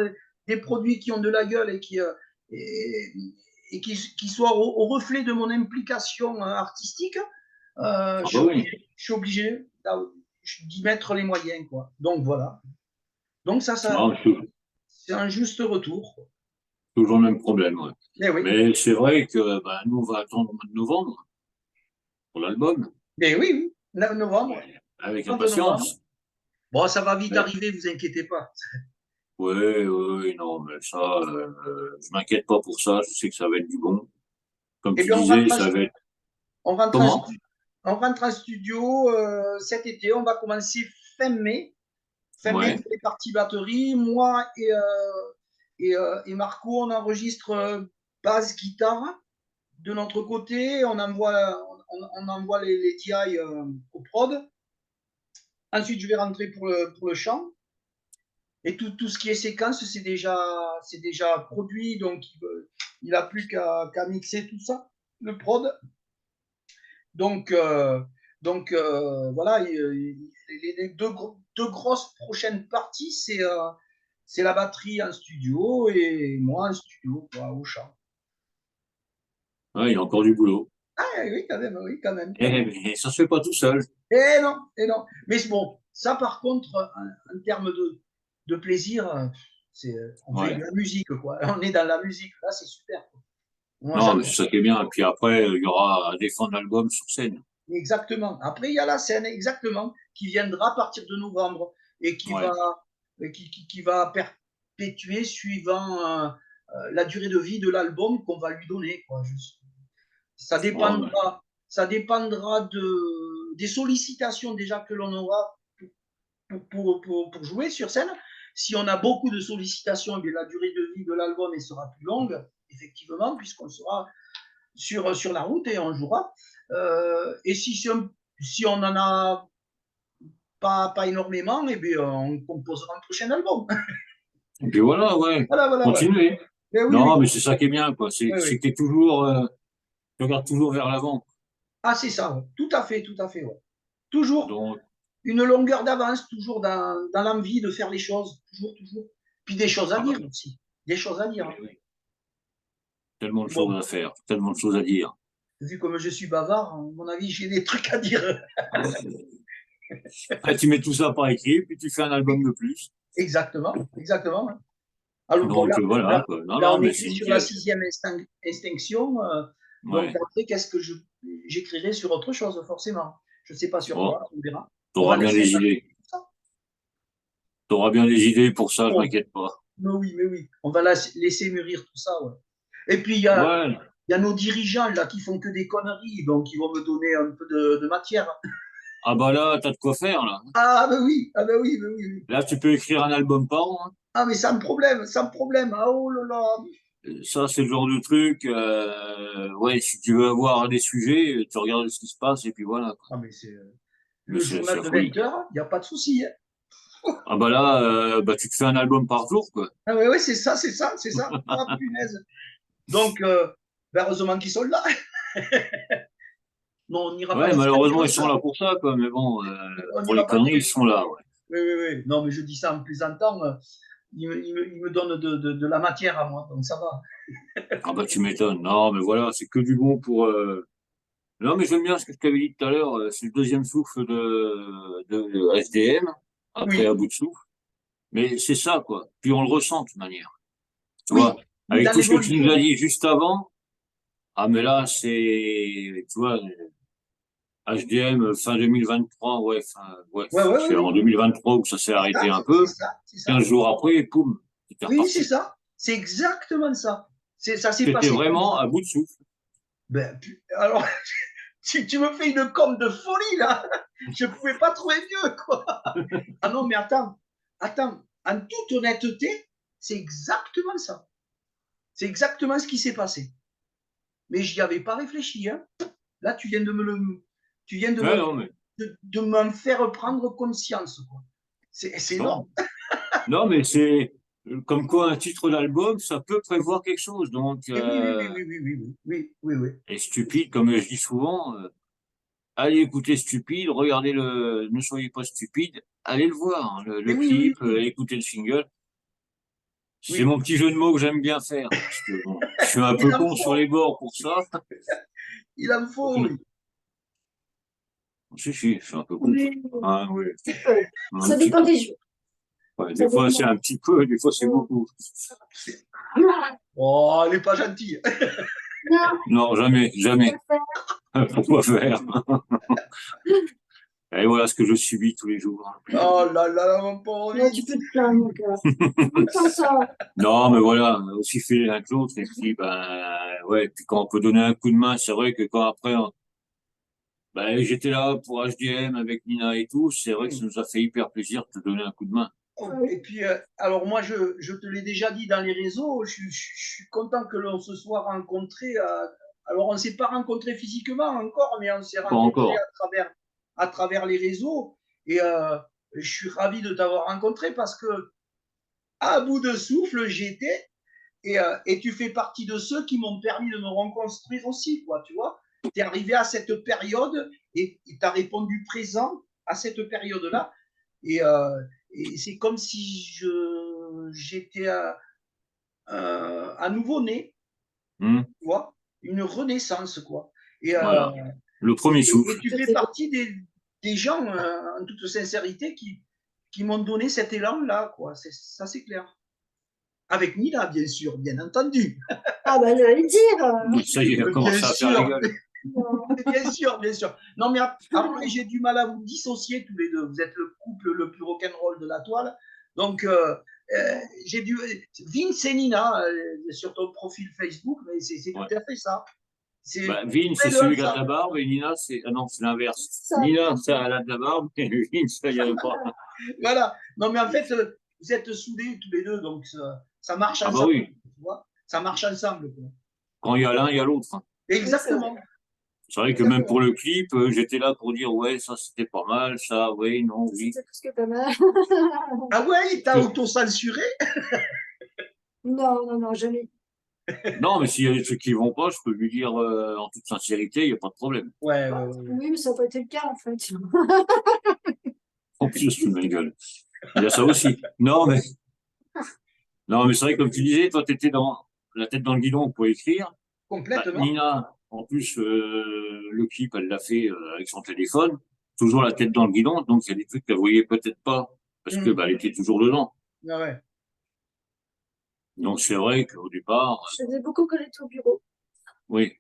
des produits qui ont de la gueule et, et qui soient au reflet de mon implication artistique, Ah bah oui. je suis obligé d'y mettre les moyens, quoi. Donc voilà. Donc Non, c'est un juste retour. toujours le même problème, ouais. Mais oui, Mais c'est vrai que ben, nous, on va attendre le mois de novembre pour l'album, mais oui, oui. Novembre, avec 30 novembre. impatience. Bon, ça va vite Mais, arriver, vous inquiétez pas. ouais, ouais, non, mais ça, je m'inquiète pas pour ça. Je sais que ça va être du bon. Comme Eh tu bien, disais, ça va être on rentre comment? on rentre en studio cet été. On va commencer fin mai. Fin mai Ouais. pour les parties batterie. Moi et Marco, on enregistre basse, guitare. De notre côté, on envoie les DI au prod. Ensuite, je vais rentrer pour le chant. Et tout ce qui est séquence, c'est déjà produit, donc il n'a plus qu'à mixer tout ça, le prod. Donc, voilà, les deux grosses prochaines parties, c'est la batterie en studio et moi en studio, quoi, au chant. Ouais, il y a encore du boulot. Ah oui, quand même, oui, quand même, quand même. Mais ça se fait pas tout seul. Et non, et non. Mais bon, ça par contre, en termes de plaisir, on fait de Ouais. la musique, quoi. On est dans la musique, là, c'est super, quoi. Moi, Non, mais j'adore. c'est ça qui est bien. Et puis après, il y aura à défendre l'album sur scène. Exactement. Après, il y a la scène, exactement, qui viendra à partir de novembre et Ouais. qui va perpétuer suivant la durée de vie de l'album qu'on va lui donner, quoi. Ça Oh, mais- dépendra, ça dépendra des sollicitations déjà que l'on aura pour jouer sur scène. Si on a beaucoup de sollicitations, eh bien, la durée de vie de l'album sera plus longue, effectivement, puisqu'on sera sur la route et on jouera. Et si on n'en a pas énormément, eh bien, on composera un prochain album. Et puis voilà, ouais. Voilà, voilà, voilà. Continuez. Mais oui, oui, Non, mais c'est ça qui est bien, quoi. oui, C'est oui. que t'es toujours, tu regardes toujours vers l'avant. Ah, c'est ça, ouais. Tout à fait, ouais. Toujours Donc, une longueur d'avance, toujours dans l'envie de faire les choses, toujours, toujours. Puis des choses à ah bah, dire aussi, des choses à dire. oui, oui. Tellement de choses Bon, à faire, tellement de choses à dire. vu comme je suis bavard, à mon avis, j'ai des trucs à dire. Après, tu mets tout ça par écrit, puis tu fais un album de plus. Exactement, exactement. Alors, bon, Donc, voilà, quoi. Non, là, non, on mais était c'est sur la nickel. sixième extinction. Donc, Ouais. après, qu'est-ce que j'écrirai sur autre chose, forcément. Je ne sais pas sur Bon, quoi, on verra. On va t'auras bien laisser des idées. ça. T'auras bien des idées pour ça, je Bon, m'inquiète pas. mais oui. On va laisser mûrir tout ça. Ouais. Et puis, Ouais. il y a nos dirigeants là qui font que des conneries, donc ils vont me donner un peu de matière. Ah bah là, t'as de quoi faire, là. Ah, ben oui, ah, ben oui, ben oui, oui. Là, tu peux écrire un album par an, hein. Ah, mais sans problème, sans problème. Ah, oh là là. Ça, c'est le genre de truc, ouais, si tu veux avoir des sujets, tu regardes ce qui se passe, et puis voilà, quoi. Ah, mais c'est Mais le c'est journal la de 20 folie. heures, il n'y a pas de souci. Hein. Ah bah là, bah, tu te fais un album par jour, quoi. Ah, oui, oui, c'est ça, c'est ça, c'est ça. Ah, punaise. Donc, ben, heureusement qu'ils sont là. Non, on n'ira pas Ouais, jusqu'à malheureusement, dire ils sont ça. là pour ça, quoi. Mais bon, On pour n'ira les pas conneries, dire. ils sont là, ouais. Oui, oui, oui. Non, mais je dis ça en plaisantant. Il me donne de la matière à moi, donc ça va. Ah bah, tu m'étonnes. Non, mais voilà, c'est que du bon pour... Non, mais j'aime bien ce que je t'avais dit tout à l'heure. C'est le deuxième souffle de SDM, après Oui, à bout de souffle. Mais c'est ça, quoi. Puis on le ressent, de toute manière. Tu vois, oui, oui, avec dans tout ce que tu nous as l'évolution. dit juste avant, ah, mais là, c'est, tu vois, HDM fin 2023, ouais, Ouais, ouais, ouais, c'est en oui. 2023 où ça s'est C'est ça, arrêté un c'est peu. ça, c'est ça. 15 jours après, poum, c'était Oui, c'est reparti. ça. C'est exactement ça. Ça s'est C'était passé comme vraiment ça. à bout de souffle. Ben, alors, tu me fais une com de folie, là. Je ne pouvais pas trouver mieux, quoi. Ah non, mais attends. En toute honnêteté, c'est exactement ça. C'est exactement ce qui s'est passé. Mais j'y avais pas réfléchi, hein. Là, tu viens Ouais, non, mais, de m'en faire prendre conscience, quoi. C'est énorme. non. Non, mais c'est, comme quoi un titre d'album, ça peut prévoir quelque chose. Donc, Et oui, oui, oui, oui, oui, oui, oui, oui, oui, oui. et stupide, comme je dis souvent, allez écouter Stupide, regardez Ne soyez pas stupide, allez le voir, hein, Et le oui, oui, clip, oui, écoutez le single. C'est oui. mon petit jeu de mots que j'aime bien faire, parce que bon, je suis un peu Il en con sur faut, les bords pour ça. il en faut, oui. Si, je suis un peu con. Oui, Ah, oui, un ça petit dépend peu. des jours. Ouais, Ça des fois, c'est dépend. un petit peu, des fois, c'est beaucoup. Oh, elle n'est pas gentille. Non, Non, jamais, je jamais. peux faire. Pourquoi faire? Et voilà ce que je subis tous les jours. Oh là là, mon pauvre Non, tu peux Vince. te plaindre, mon cœur. Tout le temps ça. Non, mais voilà, aussi fait l'un que l'autre. Et puis, ben, ouais, puis quand on peut donner un coup de main, c'est vrai que quand après, ben, j'étais là pour HDM avec Nina et tout, c'est vrai que ça Oui. nous a fait hyper plaisir de te donner un coup de main. Oh, Oui. et puis, alors moi, je te l'ai déjà dit dans les réseaux, je suis content que l'on se soit rencontrés. Alors, on ne s'est pas rencontrés physiquement encore, mais on s'est Pas rencontrés encore. à travers les réseaux. Et je suis ravi de t'avoir rencontré parce que, à bout de souffle, j'étais. Et tu fais partie de ceux qui m'ont permis de me reconstruire aussi, quoi, tu vois. Tu es arrivé à cette période et tu as répondu présent à cette période-là. Et, et c'est comme si j'étais à nouveau né, Hmm. tu vois, une renaissance, quoi. Et, Voilà. Le premier et souffle. tu fais partie des gens, en toute sincérité, qui m'ont donné cet élan-là, quoi. Ça, c'est clair. Avec Nina, bien sûr, bien entendu. Ah bah j'allais dire. Ça y est, elle commence Bien à faire la sûr, gueule. bien sûr, bien sûr. Non, mais après, j'ai du mal à vous dissocier tous les deux. Vous êtes le couple le plus rock'n'roll de la toile. Donc, j'ai dû. Vince et Nina, sur ton profil Facebook, mais c'est Ouais. tout à fait ça. Bah, Vince, c'est celui qui a de la barbe, et Nina, c'est. Ah non, c'est l'inverse. Ça. Nina, ça, elle a de la barbe, et Vince, il n'y avait pas. Voilà. Non, mais en fait, vous êtes soudés tous les deux, donc ça marche Ah bah ensemble. oui, Tu vois, ça marche ensemble, quoi. quand il y a l'un, il y a l'autre, hein. Exactement. C'est vrai que même pour le clip, j'étais là pour dire, ouais, ça c'était pas mal, ça, oui, non, oui. C'était plus que pas mal. Ah ouais, il t'a auto-censuré? Non, non, non, jamais. Non, mais s'il y a des trucs qui vont pas, je peux lui dire en toute sincérité, il n'y a pas de problème. Ouais, Bah, ouais, ouais. oui, mais ça n'a pas été le cas en fait. En plus, je suis ma gueule. Il y a ça aussi. Non, mais c'est vrai, comme tu disais, toi, tu étais dans la tête dans le guidon pour écrire. Bah, Complètement. Nina, en plus, le clip, elle l'a fait avec son téléphone, toujours la tête dans le guidon, donc il y a des trucs qu'elle voyait peut-être pas, parce que bah, elle était toujours dedans. Ah ouais. Donc c'est vrai qu'au départ, Je faisais beaucoup quand j'étais au bureau. oui,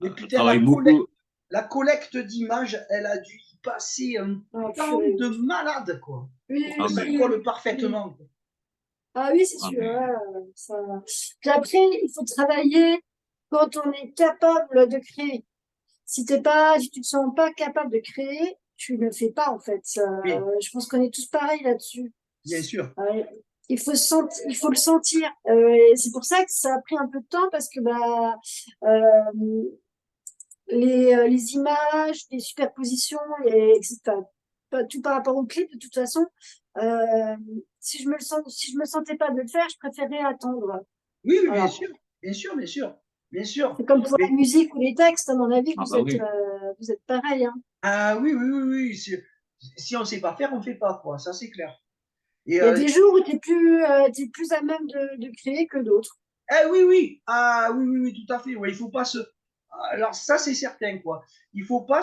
Mais elle putain, travaille beaucoup. la collecte d'images, elle a dû y passer un Ah, temps purée, de oui. malade, quoi. Oui, Pour Ah, que ça mais, oui, colle oui, oui. parfaitement, quoi. Ah oui, c'est ah, sûr. mais, Ouais, ça... Puis après, il faut travailler quand on est capable de créer. Si tu te sens pas capable de créer, tu ne fais pas en fait. Oui, Je pense qu'on est tous pareils là-dessus. bien sûr. Euh, il faut le sentir. Et c'est pour ça que ça a pris un peu de temps parce que bah, euh, les images, les superpositions, etc. Tout par rapport au clip, de toute façon, euh, si je me sentais pas de le faire, je préférais attendre. Oui, oui, bien Voilà. sûr. Bien sûr, bien sûr. Bien sûr. C'est comme pour la Mais, musique ou les textes, à mon avis, ah bah oui. vous êtes pareil, hein. ah oui, oui, oui, oui. Si on ne sait pas faire, on ne fait pas, quoi. Ça, c'est clair. Et Il y a des jours où t'es plus à même de créer que d'autres. oui, oui. Ah oui, oui, oui, tout à fait. Ouais, il faut pas se. Alors, ça, c'est certain, quoi. Il faut pas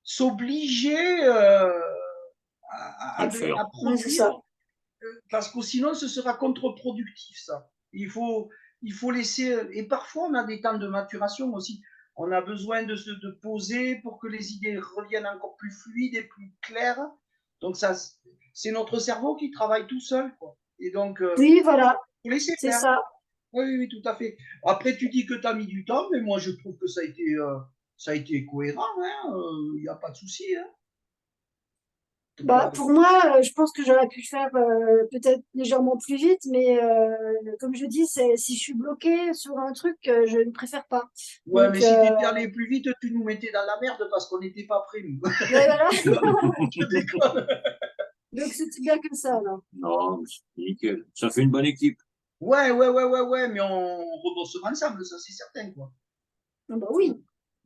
s'obliger À le faire. à Ouais, c'est produire ça. parce que sinon ce sera contre-productif ça. Il faut laisser et parfois on a des temps de maturation aussi. On a besoin de poser pour que les idées reviennent encore plus fluides et plus claires. Donc ça c'est notre cerveau qui travaille tout seul quoi. Et donc Oui, voilà, faut laisser c'est faire. ça. Oui, oui, oui, tout à fait. Après tu dis que tu as mis du temps mais moi je trouve que ça a été cohérent hein, il n'y a pas de souci hein. Bah, pour moi, je pense que j'aurais pu le faire peut-être légèrement plus vite, mais comme je dis, si je suis bloquée sur un truc, je ne préfère pas. Ouais, mais Donc, si tu étais allé plus vite, tu nous mettais dans la merde parce qu'on n'était pas prêts, nous. ouais, voilà. Je déconne. Donc c'était bien comme ça, alors. Non, mais c'est nickel. Ça fait une bonne équipe. Ouais, ouais, ouais, ouais, ouais, mais on rebossera ensemble, ça c'est certain, quoi. Ah bah oui,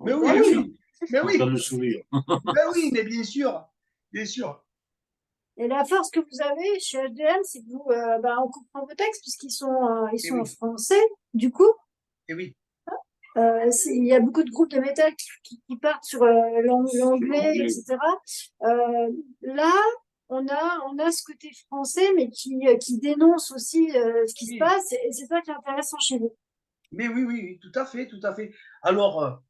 Mais Bon, oui, bah bien mais sûr. oui. oui, mais On garde oui, le sourire. mais oui, mais bien sûr, bien sûr. Et la force que vous avez chez HDM, c'est que vous, bah, on comprend vos textes ils Et sont en oui, français, du coup. et oui, Il y a beaucoup de groupes de métal qui partent sur Sur l'anglais, l'anglais. etc. Là, on a ce côté français, mais qui dénonce aussi ce qui se oui, passe, et c'est ça qui est intéressant chez vous. mais oui, oui, oui, tout à fait, tout à fait. Alors,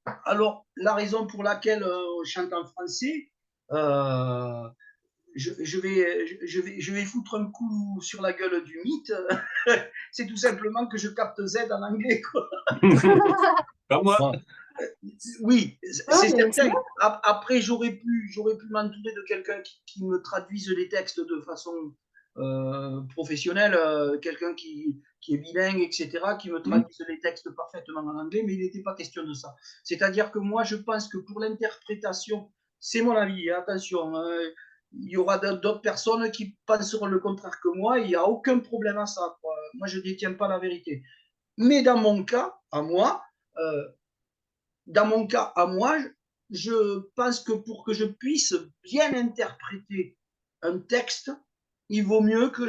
la raison pour laquelle on chante en français, euh, je vais foutre un coup sur la gueule du mythe. C'est tout simplement que je capte Z en anglais, quoi. Comme moi. Bon. Oui, Ah, c'est mais c'est certain. bien. Après, j'aurais pu m'entourer de quelqu'un qui me traduise les textes de façon professionnelle, quelqu'un qui est bilingue, etc., qui me Hmm. traduise les textes parfaitement en anglais, mais il n'était pas question de ça. C'est-à-dire que moi, je pense que pour l'interprétation, c'est mon avis, hein, attention, il y aura d'autres personnes qui penseront le contraire que moi, il n'y a aucun problème à ça, quoi. Moi, je ne détiens pas la vérité. Mais dans mon cas, à moi, euh, dans mon cas à moi, je pense que pour que je puisse bien interpréter un texte, il vaut mieux que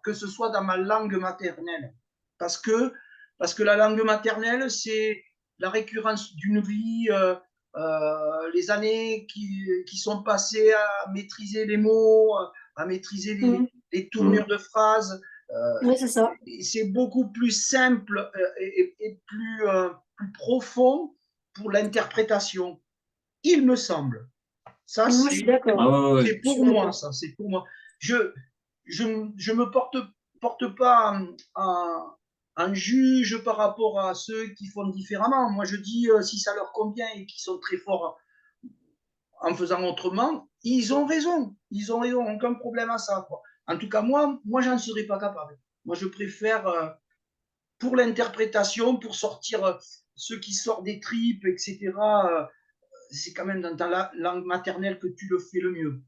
que ce soit dans ma langue maternelle. Parce que, parce que la langue maternelle, la récurrence d'une vie, les années qui sont passées à maîtriser les mots, à maîtriser les tournures de phrases. Oui, c'est ça. C'est beaucoup plus simple et plus profond pour l'interprétation, il me semble. Ça, Moi, je suis d'accord. Ah ouais. c'est pour moi, ça, c'est pour moi. Je me porte pas en juge par rapport à ceux qui font différemment. Moi, je dis, si ça leur convient et qu'ils sont très forts en faisant autrement, ils ont raison. Ils ont raison, aucun problème à ça, quoi. En tout cas, moi j'en serais pas capable. Moi, je préfère, pour l'interprétation, pour sortir ce qui sort des tripes, etc., c'est quand même dans ta langue maternelle que tu le fais le mieux.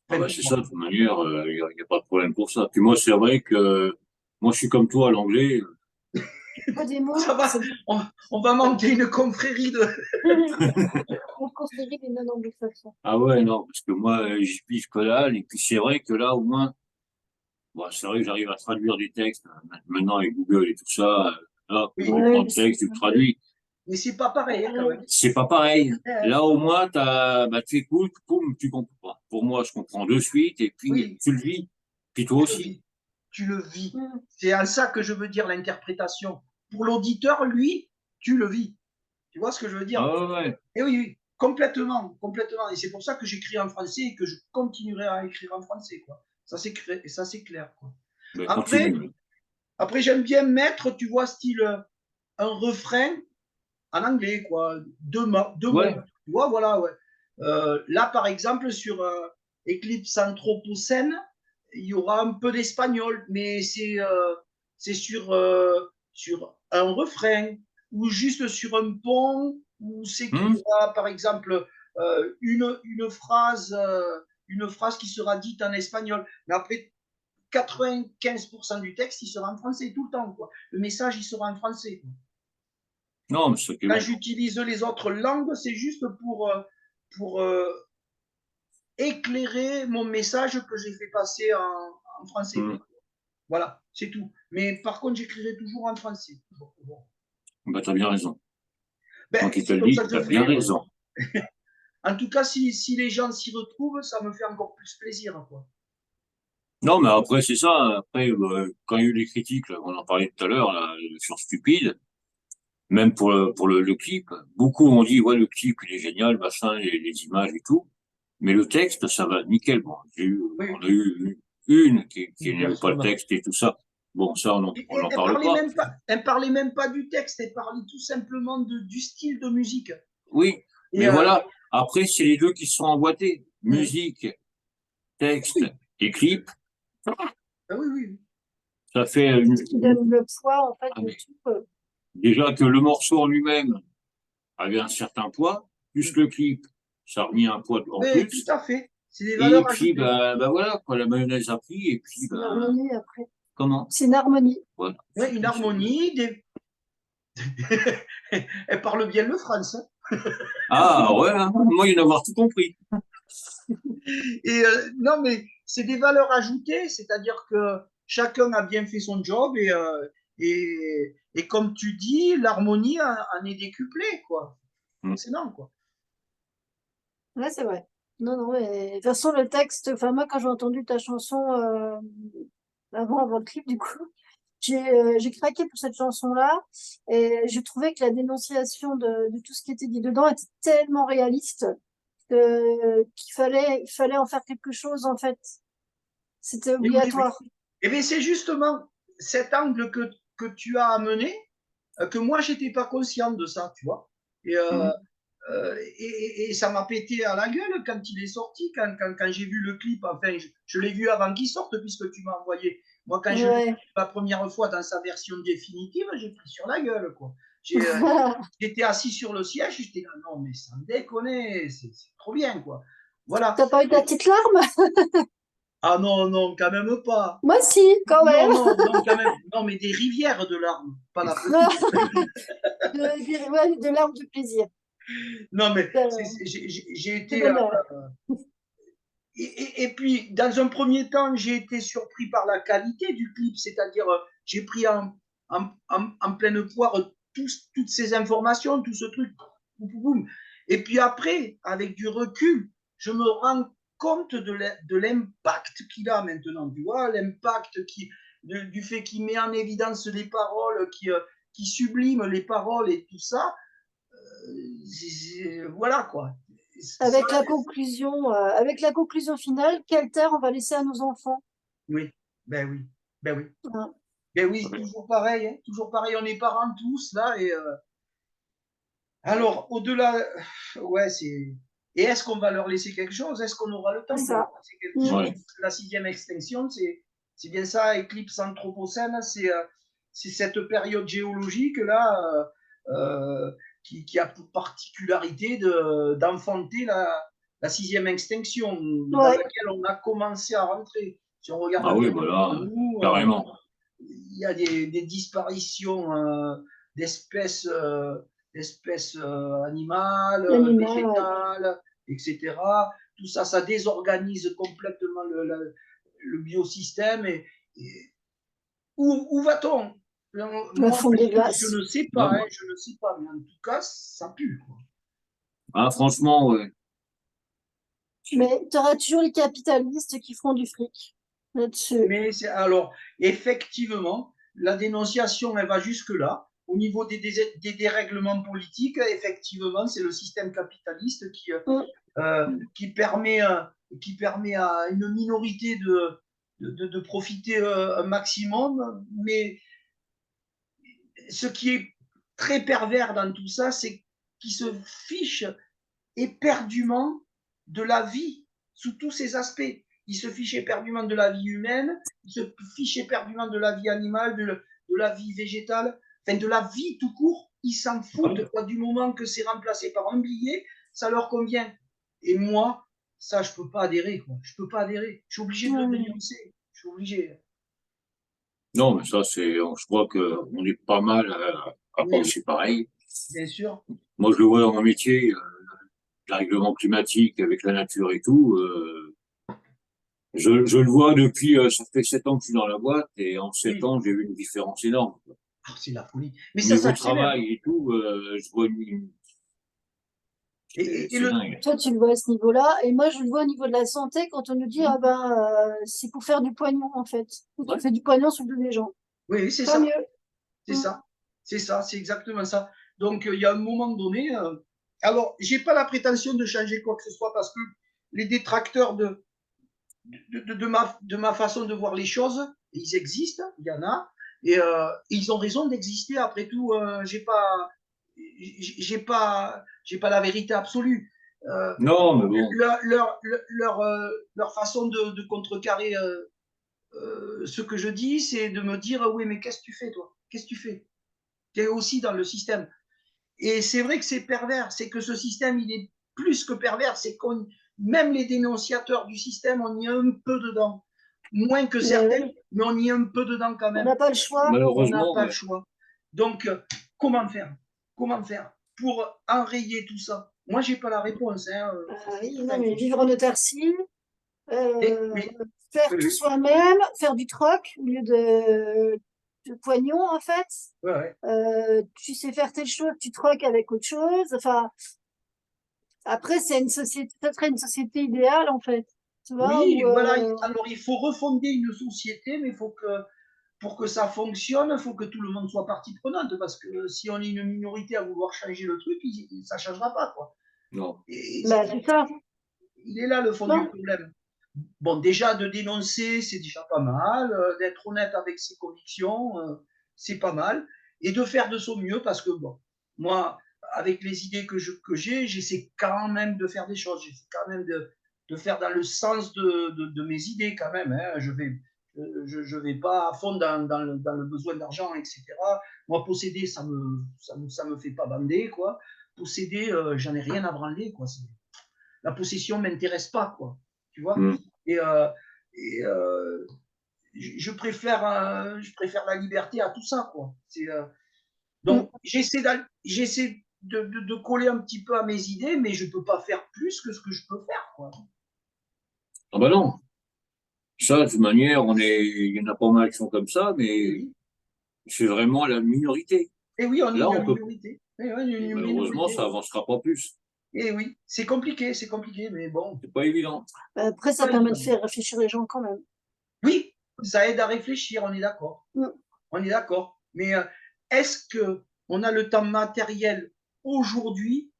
Ah Enfin, bah pour c'est moi. ça, de toute manière, il n'y a pas de problème pour ça. Puis moi, c'est vrai que moi, je suis comme toi à l'anglais. Pas des mots, Ça va, on va monter une confrérie de. on considère des non-anglo-saxons. Ah ouais, non, parce que moi, j'y pige que dalle. Et puis c'est vrai que là, au moins, bon, c'est vrai que j'arrive à traduire des textes. Maintenant, avec Google et tout ça, là, tu Oui, reprends Ouais, le texte, tu le traduis. mais c'est pas pareil, hein, quand même. C'est pas pareil. Euh, Là, au moins, tu écoutes, poum, tu comprends pas. Pour moi, je comprends de suite, et puis oui, tu le vis. Puis toi tu le aussi. vis. Tu le vis. Mm. C'est à ça que je veux dire l'interprétation. Pour l'auditeur, lui, tu le vis. Tu vois ce que je veux Ah dire? ouais, ouais. Et oui, oui, complètement, complètement. Et c'est pour ça que j'écris en français et que je continuerai à écrire en français, quoi. Ça, c'est clair, quoi. Ben, Après, continue. après j'aime bien mettre, tu vois, style un refrain en anglais, quoi. Deux mots. Ouais. Tu vois, voilà, ouais. Là, par exemple, sur Eclipse Anthropocène, il y aura un peu d'espagnol, mais c'est sur un refrain ou juste sur un pont où c'est qu'il y Hum. aura, par exemple, une phrase qui sera dite en espagnol. Mais après, 95% du texte, il sera en français tout le temps, quoi. Le message, il sera en français, quoi. Non, mais c'est Quand bon. j'utilise les autres langues, c'est juste pour éclairer mon message que j'ai fait passer en français. Hum. Voilà, c'est tout. Mais par contre, j'écrirai toujours en français. Bon. Ben, t'as bien raison. Moi Ben, qui te c'est le comme dis, ça que t'as je bien fais. raison. En tout cas, si les gens s'y retrouvent, ça me fait encore plus plaisir, quoi. Non, mais après, c'est ça. Après, quand il y a eu les critiques, là, on en parlait tout à l'heure, là, sur Stupide, même pour le clip, beaucoup ont dit, ouais, le clip, il est génial, machin, les images et tout. Mais le texte, ça va nickel. Bon, on Oui, a eu une qui une n'aimait pas le personne. texte et tout ça. Bon, ça, on n'en parle pas. Elle parlait même pas du texte, elle parlait tout simplement du style de musique. Oui, Et mais voilà. Après, c'est les deux qui se sont emboîtés. mm, Musique, texte oui, et clip. oui, oui. Ça fait C'est ce qui donne le poids, en fait, ah, de mais tout. déjà que le morceau en lui-même avait un certain poids, plus Mm. le clip, ça a remis un poids en Oui, tout plus. à fait. C'est des Et valeurs puis, ajoutées. bah voilà, quoi, la mayonnaise a pris, et puis, C'est une ben, harmonie après. comment? C'est une harmonie. Voilà, Oui, c'est une comme ça. harmonie. Elle parle bien le français. Ah ouais, hein, moi, il y en a avoir tout compris. Et non, mais c'est des valeurs ajoutées, c'est-à-dire que chacun a bien fait son job et comme tu dis, l'harmonie en est décuplée, quoi. Hmm. Excellent, quoi. Ouais, c'est vrai. Non, non, mais de toute façon, le texte, enfin, moi, quand j'ai entendu ta chanson avant le clip, du coup, j'ai craqué pour cette chanson-là et j'ai trouvé que la dénonciation de tout ce qui était dit dedans était tellement réaliste qu'il fallait en faire quelque chose, en fait. C'était Et oui, oui. obligatoire. Et bien, c'est justement cet angle que tu as amené, que moi, j'étais pas conscient de ça, tu vois. Et, Hmm. et ça m'a pété à la gueule quand il est sorti, quand j'ai vu le clip. Enfin, je l'ai vu avant qu'il sorte, puisque tu m'as envoyé. Moi, quand je l'ai vu Ouais. la première fois dans sa version définitive, j'ai pris sur la gueule, quoi. J'étais assis sur le siège, j'étais là, non, mais sans déconner, c'est trop bien, quoi. Voilà. T'as pas eu ta petite larme? Ah non, non, quand même pas. Moi, si, quand Non, même. non, non, quand même. Non, mais des rivières de larmes, pas la petite. Ouais, de larmes de plaisir. Non, mais De, j'ai de été. bonheur. Et puis, dans un premier temps, j'ai été surpris par la qualité du clip, c'est-à-dire, j'ai pris en pleine poire toutes ces informations, tout ce truc. Et puis après, avec du recul, je me rends compte de l'impact qu'il a maintenant, tu vois, l'impact du fait qu'il met en évidence les paroles, qui sublime les paroles et tout ça. Voilà quoi. Avec la conclusion finale, quelle terre on va laisser à nos enfants? Oui, ben oui, ben oui. Ouais. Ben oui, toujours pareil, hein, toujours pareil, on est parents tous là. Alors, au-delà, ouais, c'est. Et est-ce qu'on va leur laisser quelque chose? Est-ce qu'on aura le temps de leur laisser quelque chose? Ouais. La 6e extinction, c'est bien ça, éclipse anthropocène, c'est cette période géologique là qui a pour particularité d'enfanter la 6e extinction dans laquelle on a commencé à rentrer. Si on regarde Ah oui, voilà, nous, carrément. il y a des disparitions d'espèces animales, végétales, etc. Tout ça, ça désorganise complètement le biosystème. Où va-t-on? Moi, je ne sais pas, hein, je ne sais pas, mais en tout cas, ça pue, quoi. Ah, franchement, ouais. Mais tu auras toujours les capitalistes qui feront du fric là-dessus. Mais alors, effectivement, la dénonciation, elle va jusque-là. Au niveau des dérèglements politiques, effectivement, c'est le système capitaliste qui permet à une minorité de profiter un maximum. Mais ce qui est très pervers dans tout ça, c'est qu'ils se fichent éperdument de la vie sous tous ses aspects. Il se fiche éperdument de la vie humaine, il se fiche éperdument de la vie animale, de la vie végétale, enfin de la vie tout court. Ils s'en foutent quoi, du moment que c'est remplacé par un billet, ça leur convient. Et moi, ça, je peux pas adhérer. Quoi. Je peux pas adhérer. Je suis obligé de le dénoncer. Je suis obligé. Non, mais ça, je crois qu'on est pas mal à penser pareil. Bien sûr. Moi, je le vois dans mon métier, le règlement climatique avec la nature et tout. Je le vois depuis, ça fait 7 ans que je suis dans la boîte et en 7 ans, j'ai vu une différence énorme. Oh, c'est la folie. Mais Au ça niveau s'accélère. travail et tout, je vois c'est dingue. Toi, tu le vois à ce niveau-là, et moi, je le vois au niveau de la santé quand on nous dit ah ben c'est pour faire du pognon en fait. Tu fais du pognon sur le dos des gens. Oui, c'est Pas ça. mieux. C'est ça. C'est ça, c'est exactement ça. Donc, il y a un moment donné. Alors, j'ai pas la prétention de changer quoi que ce soit parce que les détracteurs de ma façon de voir les choses, ils existent, il y en a, et ils ont raison d'exister. Après tout, j'ai pas la vérité absolue. Non, mais bon. Leur façon de contrecarrer ce que je dis, c'est de me dire oui, mais qu'est-ce que tu fais, toi? Qu'est-ce que tu fais? Tu es aussi dans le système. Et c'est vrai que c'est pervers, c'est que ce système, il est plus que pervers, c'est qu'on, même les dénonciateurs du système, on y est un peu dedans. Moins que certains, mais on y est un peu dedans quand même. On n'a pas le choix. On n'a pas le choix. Donc, comment faire? Comment faire pour enrayer tout ça? Moi, j'ai pas la réponse. Hein. Non, mais vivre en autarcie, faire tout oui. soi-même, faire du troc au lieu de pognon en fait. Ouais. Tu sais faire tes choses, tu troques avec autre chose. Enfin, après, c'est une société, ça serait une société idéale en fait. Tu vois, Oui, où, voilà. Alors, il faut refonder une société, mais il faut que pour que ça fonctionne, il faut que tout le monde soit partie prenante, parce que si on est une minorité à vouloir changer le truc, ça ne changera pas. Quoi. Non. Et bah, c'est ça. il est là le fond du problème. Bon, déjà, de dénoncer, c'est déjà pas mal. D'être honnête avec ses convictions, c'est pas mal. Et de faire de son mieux, parce que, bon, moi, avec les idées que j'ai, j'essaie quand même de faire des choses. J'essaie quand même de faire dans le sens de mes idées, quand même. Hein. Je vais pas à fond dans le besoin d'argent, etc. Moi, posséder, ça me fait pas bander, quoi. Posséder, j'en ai rien à branler, quoi. La possession m'intéresse pas, quoi. Tu vois. Et je préfère la liberté à tout ça, quoi. Donc j'essaie de coller un petit peu à mes idées, mais je peux pas faire plus que ce que je peux faire, quoi. Ah bah non. Ça, de toute manière, il y en a pas mal qui sont comme ça, mais c'est vraiment la minorité. Et oui, on est Là, on une peut. minorité. Et oui, Et une malheureusement, minorité. ça avancera pas plus. Et oui, c'est compliqué, mais bon. C'est pas évident. Après, ça Pas permet de évident. faire réfléchir les gens quand même. Oui, ça aide à réfléchir, on est d'accord. Mm. On est d'accord. Mais est-ce que on a le temps matériel aujourd'hui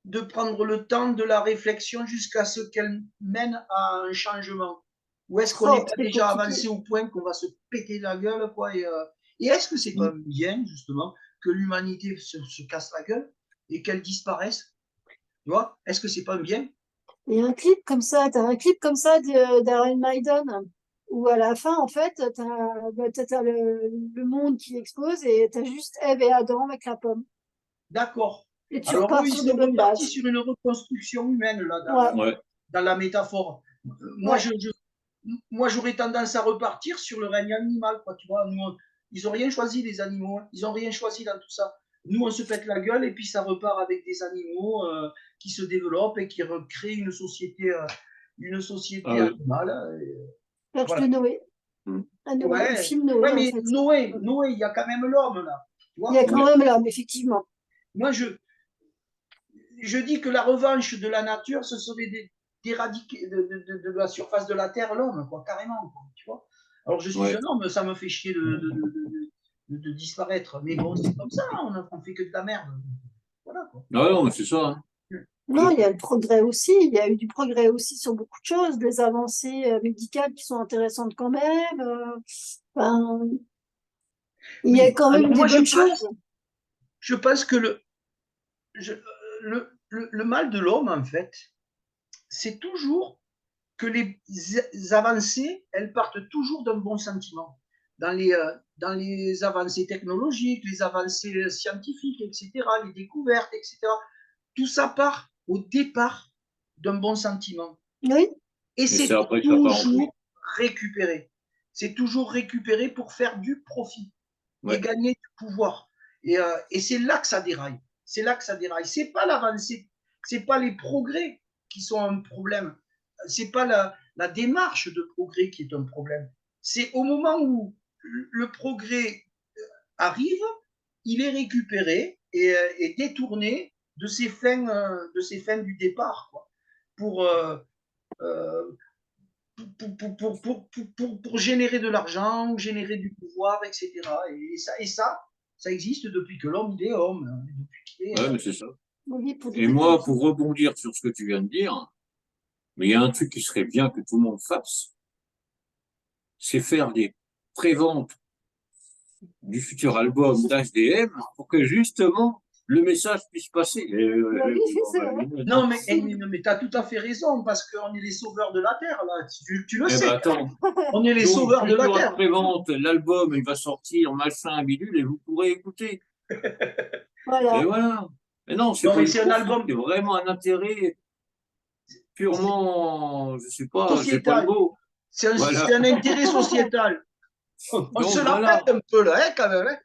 de prendre le temps de la réflexion jusqu'à ce qu'elle mène à un changement? Ou est-ce qu'on n'est Oh, pas très déjà compliqué. avancé au point qu'on va se péter la gueule, quoi, et est-ce que c'est pas bien, justement, que l'humanité se casse la gueule et qu'elle disparaisse? Tu vois? Est-ce que c'est pas bien? Il y a un clip comme ça, t'as un clip comme ça d'Iron Maiden, où à la fin, en fait, t'as le monde qui explose et t'as juste Ève et Adam avec la pomme. D'accord. Et tu Alors eux, repars ils sur des sont bonnes repartis bases. sur une reconstruction humaine, là, Ouais, Ouais. dans la métaphore. Moi, ouais. moi, j'aurais tendance à repartir sur le règne animal, quoi, tu vois. Nous, ils n'ont rien choisi, les animaux. Hein. Ils n'ont rien choisi dans tout ça. Nous, on se pète la gueule et puis ça repart avec des animaux qui se développent et qui recréent une société Ah, animale. L'Arche de Voilà. Noé. oui. À Noé, le Ouais, film Noé, ouais, en mais fait. Noé, il y a quand même l'homme, là. Tu Il y vois. a quand même l'homme, effectivement. Moi, je dis que la revanche de la nature, ce serait d'éradiquer de la surface de la Terre l'homme, quoi, carrément, quoi, tu vois. Alors, je suis Ouais. un homme, ça me fait chier de disparaître. Mais bon, c'est comme ça, on fait que de la merde. Voilà, quoi. Ah non, mais c'est ça. Hein. Non, il y a le progrès aussi. Il y a eu du progrès aussi sur beaucoup de choses, des avancées médicales qui sont intéressantes quand même. Enfin, il y a Oui, quand alors même des moi, bonnes choses. je pense que je- le mal de l'homme, en fait, c'est toujours que les avancées, elles partent toujours d'un bon sentiment. Dans les avancées technologiques, les avancées scientifiques, etc., les découvertes, etc., tout ça part au départ d'un bon sentiment. Oui, Et Et c'est c'est après que ça part en couille. toujours récupéré. C'est toujours récupéré pour faire du profit et Ouais. gagner du pouvoir. Et c'est là que ça déraille. C'est là que ça déraille. C'est pas l'avancée, c'est pas les progrès qui sont un problème. C'est pas la démarche de progrès qui est un problème. C'est au moment où le progrès arrive, il est récupéré et détourné de ses fins du départ, quoi, pour, euh, pour générer de l'argent, générer du pouvoir, etc. Ça existe depuis que l'homme il est homme, hein, depuis qu'il est. Ouais, mais c'est ça. oui, pour Et depuis tout moi, petit. pour rebondir sur ce que tu viens de dire, mais il y a un truc qui serait bien que tout le monde fasse, c'est faire des préventes du futur album d'HDM pour que justement le message puisse passer. Oui, c'est vrai. Non, mais tu as tout à fait raison, parce qu'on est les sauveurs de la Terre, là. Tu le Eh ben sais, attends, on est les donc sauveurs plus de il y la aura de Terre. prévente, l'album il va sortir, machin, bidule, et vous pourrez écouter. Et Voilà. voilà. Et non, c'est Non, pas mais du c'est un profit, album c'est vraiment un intérêt purement, je sais pas, j'ai pas le sociétal, mot. Voilà. c'est un intérêt sociétal. On se Donc la pète voilà. un peu, là, hein, quand même. Hein.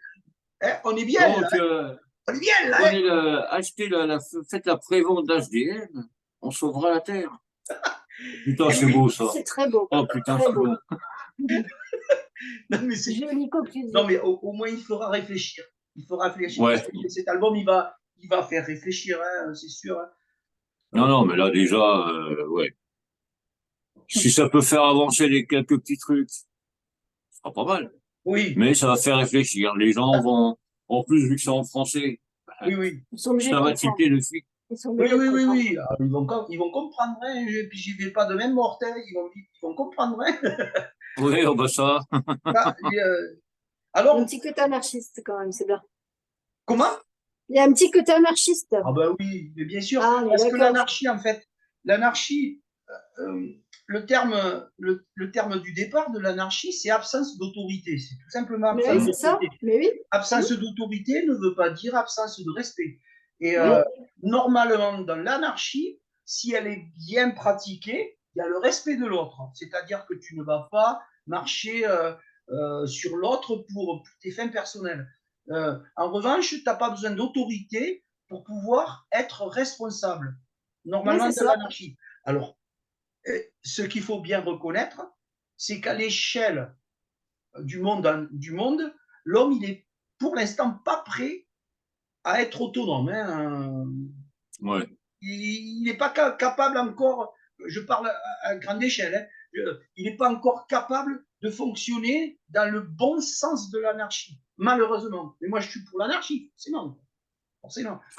Hein, on est bien, là. Donc Hein. On est bien, là. Hein. prenez achetez faites la prévente d'HDM, on sauvera la Terre. Putain, Eh c'est oui. beau ça. C'est très beau. Oh putain, Très c'est beau. beau. Non, mais c'est Jolie Non, conclusion. mais au moins, il faudra réfléchir. Il faut réfléchir parce Ouais. que cet album, il va faire réfléchir, hein, c'est sûr. Hein. Non, Donc, non, mais là déjà, ouais. Si ça peut faire avancer quelques petits trucs, ce sera pas mal. oui, Mais ça va faire réfléchir. Les gens vont, en plus, vu que c'est en français, bah, oui, oui. Ils sont obligés de ça va comprendre. tilter le suite. Ils sont Oui, obligés de oui, oui, comprendre. oui. Ah, ils vont comprendre, hein. Et puis j'y vais pas de même mortel, ils vont comprendre. Hein. Oui, oh bah ça. Ah, Il y a un alors, petit côté anarchiste quand même, c'est bien. comment? Il y a un petit côté anarchiste. Ah ben oui, mais bien sûr, Ah, on est parce que d'accord. l'anarchie, en fait, l'anarchie, euh, le terme du départ de l'anarchie, c'est absence d'autorité. C'est tout simplement Mais oui, absence c'est ça. d'autorité. Mais oui. Absence d'autorité ne veut pas dire absence de respect. Et Oui. normalement, dans l'anarchie, si elle est bien pratiquée, il y a le respect de l'autre. C'est-à-dire que tu ne vas pas marcher sur l'autre pour tes fins personnelles. En revanche, tu n'as pas besoin d'autorité pour pouvoir être responsable, Oui, normalement c'est dans ça. l'anarchie. Alors, ce qu'il faut bien reconnaître, c'est qu'à l'échelle du monde, l'homme, il est pour l'instant pas prêt à être autonome. Ouais. Il n'est pas capable encore, je parle à grande échelle, il n'est pas encore capable de fonctionner dans le bon sens de l'anarchie, malheureusement. Mais moi, je suis pour l'anarchie, forcément.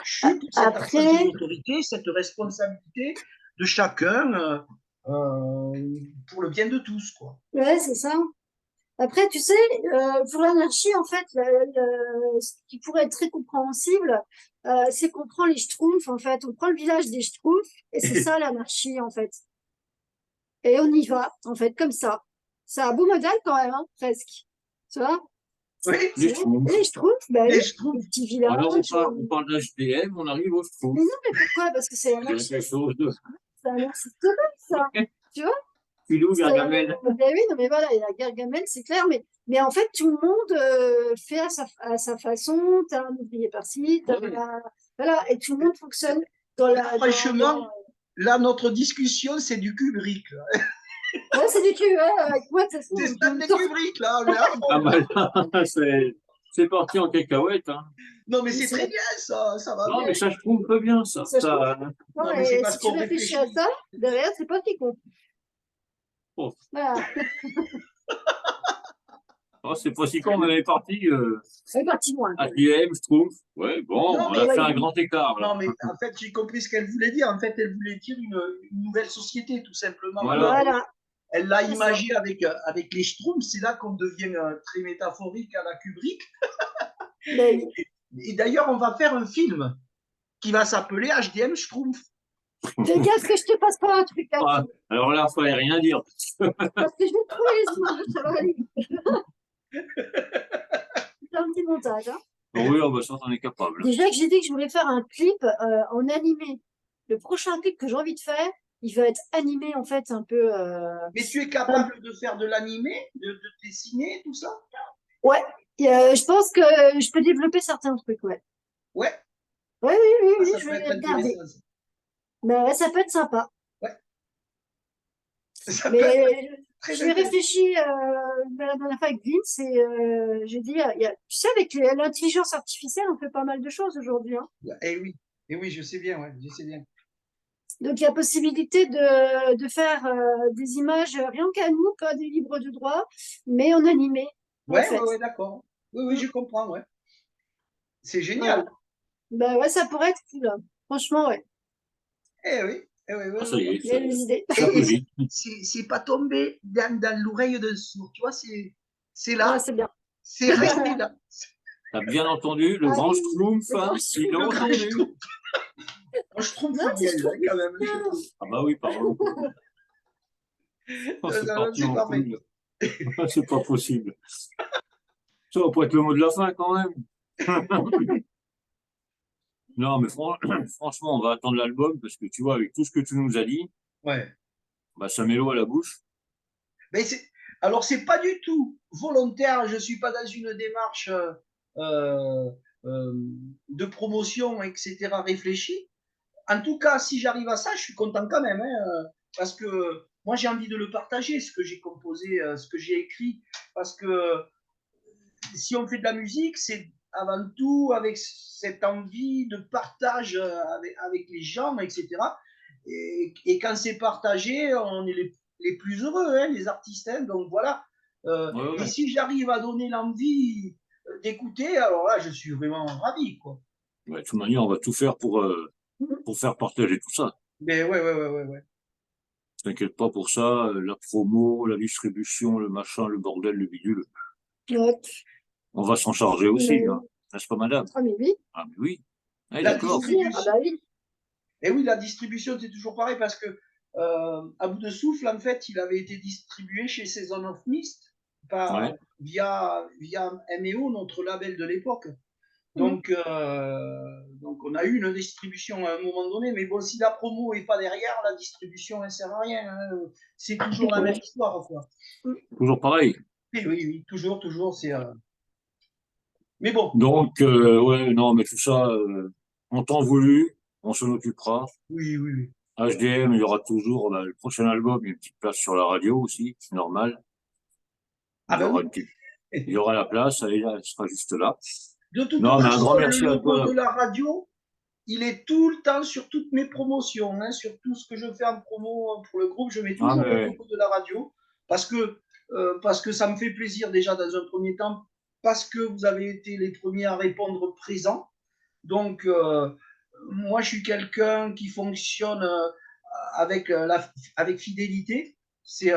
Je suis pour cette absence d'autorité, cette responsabilité de chacun pour le bien de tous, quoi. Ouais, c'est ça. Après, tu sais, pour l'anarchie, en fait, ce qui pourrait être très compréhensible, c'est qu'on prend les Schtroumpfs, en fait, on prend le village des Schtroumpfs, et c'est ça l'anarchie, en fait. Et on y va, en fait, comme ça. C'est un beau modèle quand même, hein, presque. Tu vois? Oui, Les Schtroumpfs. Les Schtroumpfs, ben oui, les Schtroumpfs. les petits villages. Alors, on parle d'HDM, on arrive aux Schtroumpfs. Mais non, mais pourquoi? Parce que c'est Il y a quelque chose de... c'est un système, ça. Tu vois? Filou, Gargamel. Ben oui, non, mais voilà, il y a Gargamel, c'est clair, mais en fait, tout le monde fait à sa façon. T'as un ouvrier par-ci, voilà, et tout le monde fonctionne dans la. Franchement, là, notre discussion, c'est du Kubrick. Là. Ouais, c'est du cul, ouais, avec moi, ça se C'est Stanley Kubrick, là. Ah bah là, c'est parti en cacahuète. Hein. Non, mais c'est très bien, ça va non, bien. mais ça, je trouve pas bien, ça. Non, mais c'est parce si tu qu'on réfléchis à ça, derrière, c'est pas qui compte. Oh. Voilà. Oh, c'est pas si con, on est parti. C'est parti loin. HDM, je trouve. Ouais, bon, Non, on mais a fait un grand écart. Là. Non, mais en fait, j'ai compris ce qu'elle voulait dire. En fait, elle voulait dire une nouvelle société, tout simplement. Voilà. Elle l'a imagé avec les Schtroumpfs. C'est là qu'on devient très métaphorique à la Kubrick. Et d'ailleurs, on va faire un film qui va s'appeler HDM Schtroumpf. Fais gaffe que je te passe pas un truc là. Ah, alors là, il fallait rien dire. Parce que je vais trouver les images, ça va aller. C'est un petit montage. Hein. Oui, on va ça, on est capable. Déjà que j'ai dit que je voulais faire un clip en animé. Le prochain clip que j'ai envie de faire, il va être animé en fait un peu. Mais tu es capable de faire de l'animé, de dessiner, tout ça? Ouais, je pense que je peux développer certains trucs, ouais. Ouais. Oui, Ça je peut vais être regarder. intéressant. Mais ouais, ça peut être sympa. Ouais. Ça Mais peut être très j'ai réfléchi la dernière fois avec Vince et j'ai dit, tu sais, avec l'intelligence artificielle, on fait pas mal de choses aujourd'hui. Hein. Eh oui, je sais bien, ouais, je sais bien. Donc, il y a possibilité de faire des images, rien qu'à nous, pas des livres de droit, mais en animé. Ouais, en fait. ouais, d'accord. Oui, je comprends, ouais. C'est génial. Voilà. Ben ouais, ça pourrait être cool. Hein. Franchement, ouais. Eh oui, Ah, ça y est. Il y a des idées. C'est pas tombé dans l'oreille d'un sourd, tu vois, c'est là, Ouais, c'est bien. c'est resté là. T'as bien entendu, le grand Schtroumpf, il l'a entendu. Je trouve Non, bien, je trouve quand même. Ah bah oui, pardon. Oh, c'est parti en couille. C'est pas possible. Ça va pas être le mot de la fin quand même. Non, mais franchement, on va attendre l'album parce que tu vois, avec tout ce que tu nous as dit, Ouais. bah, ça met l'eau à la bouche. Mais alors, c'est pas du tout volontaire. Je suis pas dans une démarche euh, de promotion, etc. réfléchie. En tout cas, si j'arrive à ça, je suis content quand même, hein, parce que moi, j'ai envie de le partager, ce que j'ai composé, ce que j'ai écrit, parce que si on fait de la musique, c'est avant tout avec cette envie de partage avec les gens, etc. Et quand c'est partagé, on est les plus heureux, hein, les artistes. Hein, donc voilà. Ouais. Et si j'arrive à donner l'envie d'écouter, alors là, je suis vraiment ravi, quoi. Ouais, de toute manière, on va tout faire pour faire partager tout ça. Mais ouais. T'inquiète pas pour ça, la promo, la distribution, le machin, le bordel, le bidule. Ouais. On va s'en charger aussi, hein. N'est-ce pas, madame? Ah, mais oui. Ah, mais oui. Ah, La d'accord. distribution. Ah, bah oui. Et oui, la distribution, c'est toujours pareil parce que à bout de souffle, en fait, il avait été distribué chez Season of Mist Ouais. via MEO, notre label de l'époque. Donc, on a eu une distribution à un moment donné, mais bon, si la promo n'est pas derrière, la distribution ne sert à rien. Hein. C'est toujours la même histoire, quoi. Toujours pareil. Et oui, toujours, c'est. Mais bon. Donc, ouais, non, mais tout ça, en temps voulu, on s'en occupera. Oui. HDM, il y aura toujours le prochain album, il y a une petite place sur la radio aussi, c'est normal. Il y aura la place, elle sera juste là. De toute Non, mais un façon, grand le merci à logo toi. de la radio, il est tout le temps sur toutes mes promotions, hein, sur tout ce que je fais en promo pour le groupe, je mets Ah, toujours le mais, logo de la radio parce que ça me fait plaisir déjà dans un premier temps, parce que vous avez été les premiers à répondre présent. Donc, moi, je suis quelqu'un qui fonctionne avec fidélité. C'est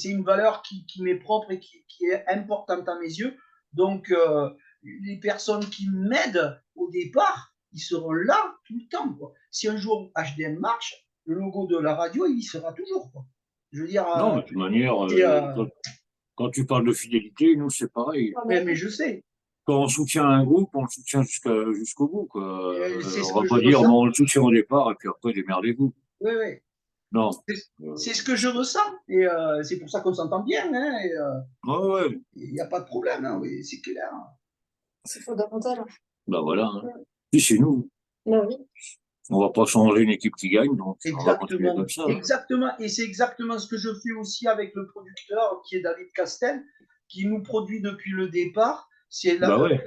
une valeur qui m'est propre et qui est importante à mes yeux. Donc, les personnes qui m'aident au départ, ils seront là tout le temps, quoi. Si un jour HDM marche, le logo de la radio, il y sera toujours, quoi. Je veux dire, non, mais de toute manière, quand tu parles de fidélité, nous, c'est pareil. mais je sais, Quand on soutient un groupe, on le soutient jusqu'au bout, quoi. c'est ce On va que je pas dire, ressens. bon, on le soutient au départ, et puis après, démerdez-vous. Oui, oui. Non. C'est ce que je ressens. Et c'est pour ça qu'on s'entend bien. Hein, et Ouais, ouais. il n'y a pas de problème, hein, oui, c'est clair. C'est fondamental. Bah voilà. Hein. Puis c'est nous. Bah oui. On va pas changer une équipe qui gagne, donc on va continuer Exactement, comme ça. Hein. exactement. Et c'est exactement ce que je fais aussi avec le producteur qui est David Castel, qui nous produit depuis le départ. C'est là, Bah ouais.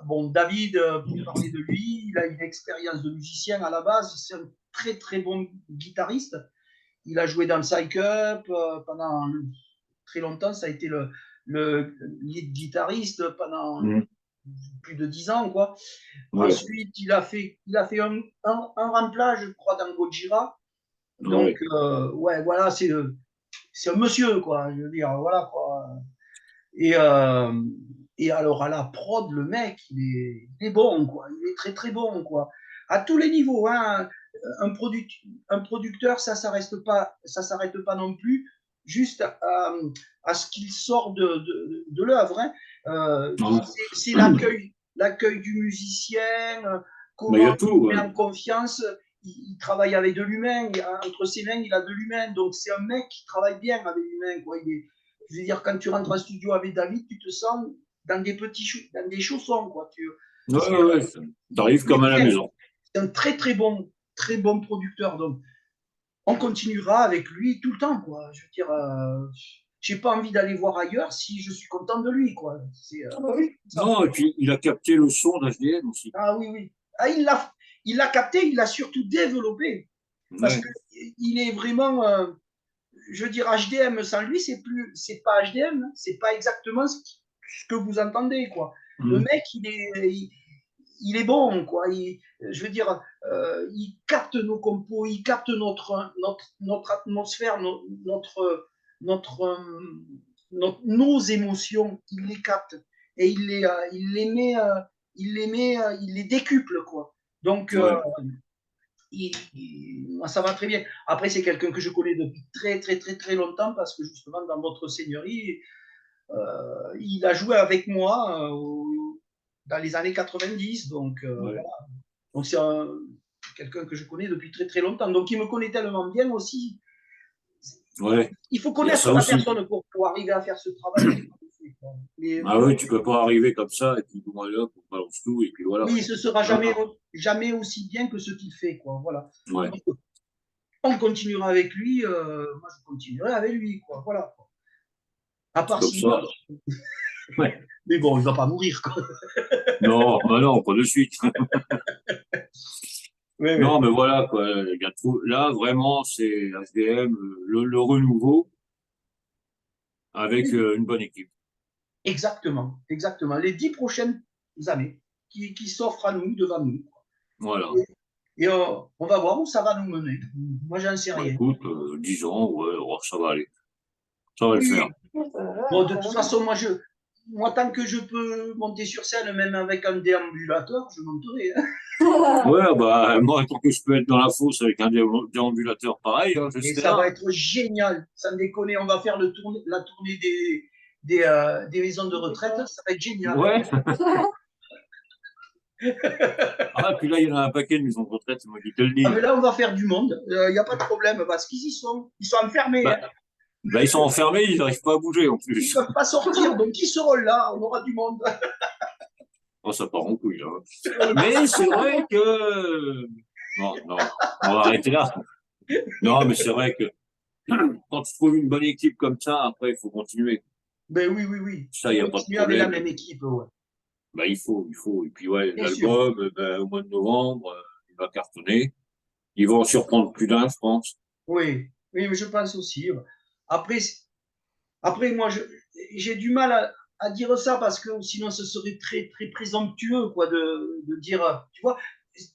bon, David, pour parler de lui, il a une expérience de musicien à la base. C'est un très très bon guitariste. Il a joué dans le Psych Up pendant très longtemps. Ça a été le lead guitariste pendant Mmh. plus de 10 ans, quoi. Ouais. Ensuite, il a fait un remplage, je crois, dans Gojira. Donc, Ouais. ouais, voilà, c'est un monsieur, quoi. Je veux dire, voilà, quoi. Et, et alors, à la prod, le mec, il est bon, quoi. Il est très, très bon, quoi. À tous les niveaux, hein. Un producteur, ça s'arrête pas non plus juste à ce qu'il sort de l'œuvre. Hein. Ouais. C'est l'accueil du musicien, Bah, il y comment a tout. il met Ouais. en confiance. Il travaille avec de l'humain. Entre ses mains, il a de l'humain. Donc, c'est un mec qui travaille bien avec l'humain, quoi. Je veux dire, quand tu rentres en studio avec David, tu te sens dans dans des chaussons, quoi. Ouais, ouais. T'arrives comme à la maison. C'est un très bon producteur. Donc, on continuera avec lui tout le temps, quoi. Je veux dire, j'ai pas envie d'aller voir ailleurs si je suis content de lui, quoi. Ah bah oui. Non, et puis il a capté le son d'HDM aussi. Ah oui, oui. Ah, il l'a capté, il l'a surtout développé. Parce Ouais. que il est vraiment, je veux dire, HDM sans lui, c'est pas HDM, hein. C'est pas exactement ce que vous entendez, quoi. Le Mmh. mec, il est bon, quoi. Je veux dire, il capte nos compos, il capte notre atmosphère, notre, nos émotions, il les capte et il les décuple, quoi. Donc, Ouais. moi, ça va très bien. Après, c'est quelqu'un que je connais depuis très, très, très, très longtemps parce que justement, dans votre seigneurie, il a joué avec moi dans les années 90. Donc, Ouais. donc c'est quelqu'un que je connais depuis très, très longtemps. Donc, il me connaît tellement bien aussi. Ouais. Il faut Il y a connaître ça la aussi. personne pour arriver à faire ce travail. Mais Ah ouais, tu peux pas arriver comme ça, et puis moi là, on balance tout, et puis voilà. oui, ce sera Hein. jamais aussi bien que ce qu'il fait, quoi. Voilà. Ouais. Donc, on continuera avec lui. Moi, je continuerai avec lui, quoi. Voilà. À C'est part comme s'il ça. meurt. Ouais. Mais bon, il va pas mourir, quoi. Non, bah non, pas de suite. Oui, oui. Non, mais voilà, quoi. Il y a trop... Là, vraiment, c'est HDM, le renouveau avec une bonne équipe. Exactement, exactement. Les 10 prochaines années qui s'offrent à nous, devant nous. Voilà. Et on va voir où ça va nous mener. Moi, j'en sais Bah rien. écoute, 10 ans, ouais, oh, ça va aller. Ça va le faire. Oui, bon, de toute façon, moi, tant que je peux monter sur scène, même avec un déambulateur, je monterai. Hein. Ouais, bah moi, tant que je peux être dans la fosse avec un déambulateur pareil, hein, je Et serai ça va là. être génial. Sans déconner, on va faire la tournée des maisons de retraite. Ça va être génial. Ouais. Ah, puis là, il y en a un paquet de maisons de retraite, c'est moi qui te le Ah, dis. mais là, on va faire du monde. Il n'y a pas de problème parce qu'ils y sont. Ils sont enfermés. Bah, Hein. bah, ils sont enfermés, ils n'arrivent pas à bouger en Ils ne plus. peuvent pas sortir. Donc, ils seront là. On aura du monde. Oh, ça part en couille, là. Mais c'est vrai que... Non, non, on va arrêter là. Non, mais c'est vrai que quand tu trouves une bonne équipe comme ça, après, il faut continuer. Ben oui, oui, oui. Ça, il Faut n'y a pas de continuer avec la problème. même équipe. Ouais. Bah, il faut. Et puis, ouais, bien sûr. l'album, au mois de novembre, il va cartonner. Ils vont en surprendre plus d'un, je pense. Oui, oui, mais je pense aussi. Ouais. Après, après moi, j'ai du mal à dire ça parce que sinon, ce serait très, très présomptueux, quoi, de dire, tu vois,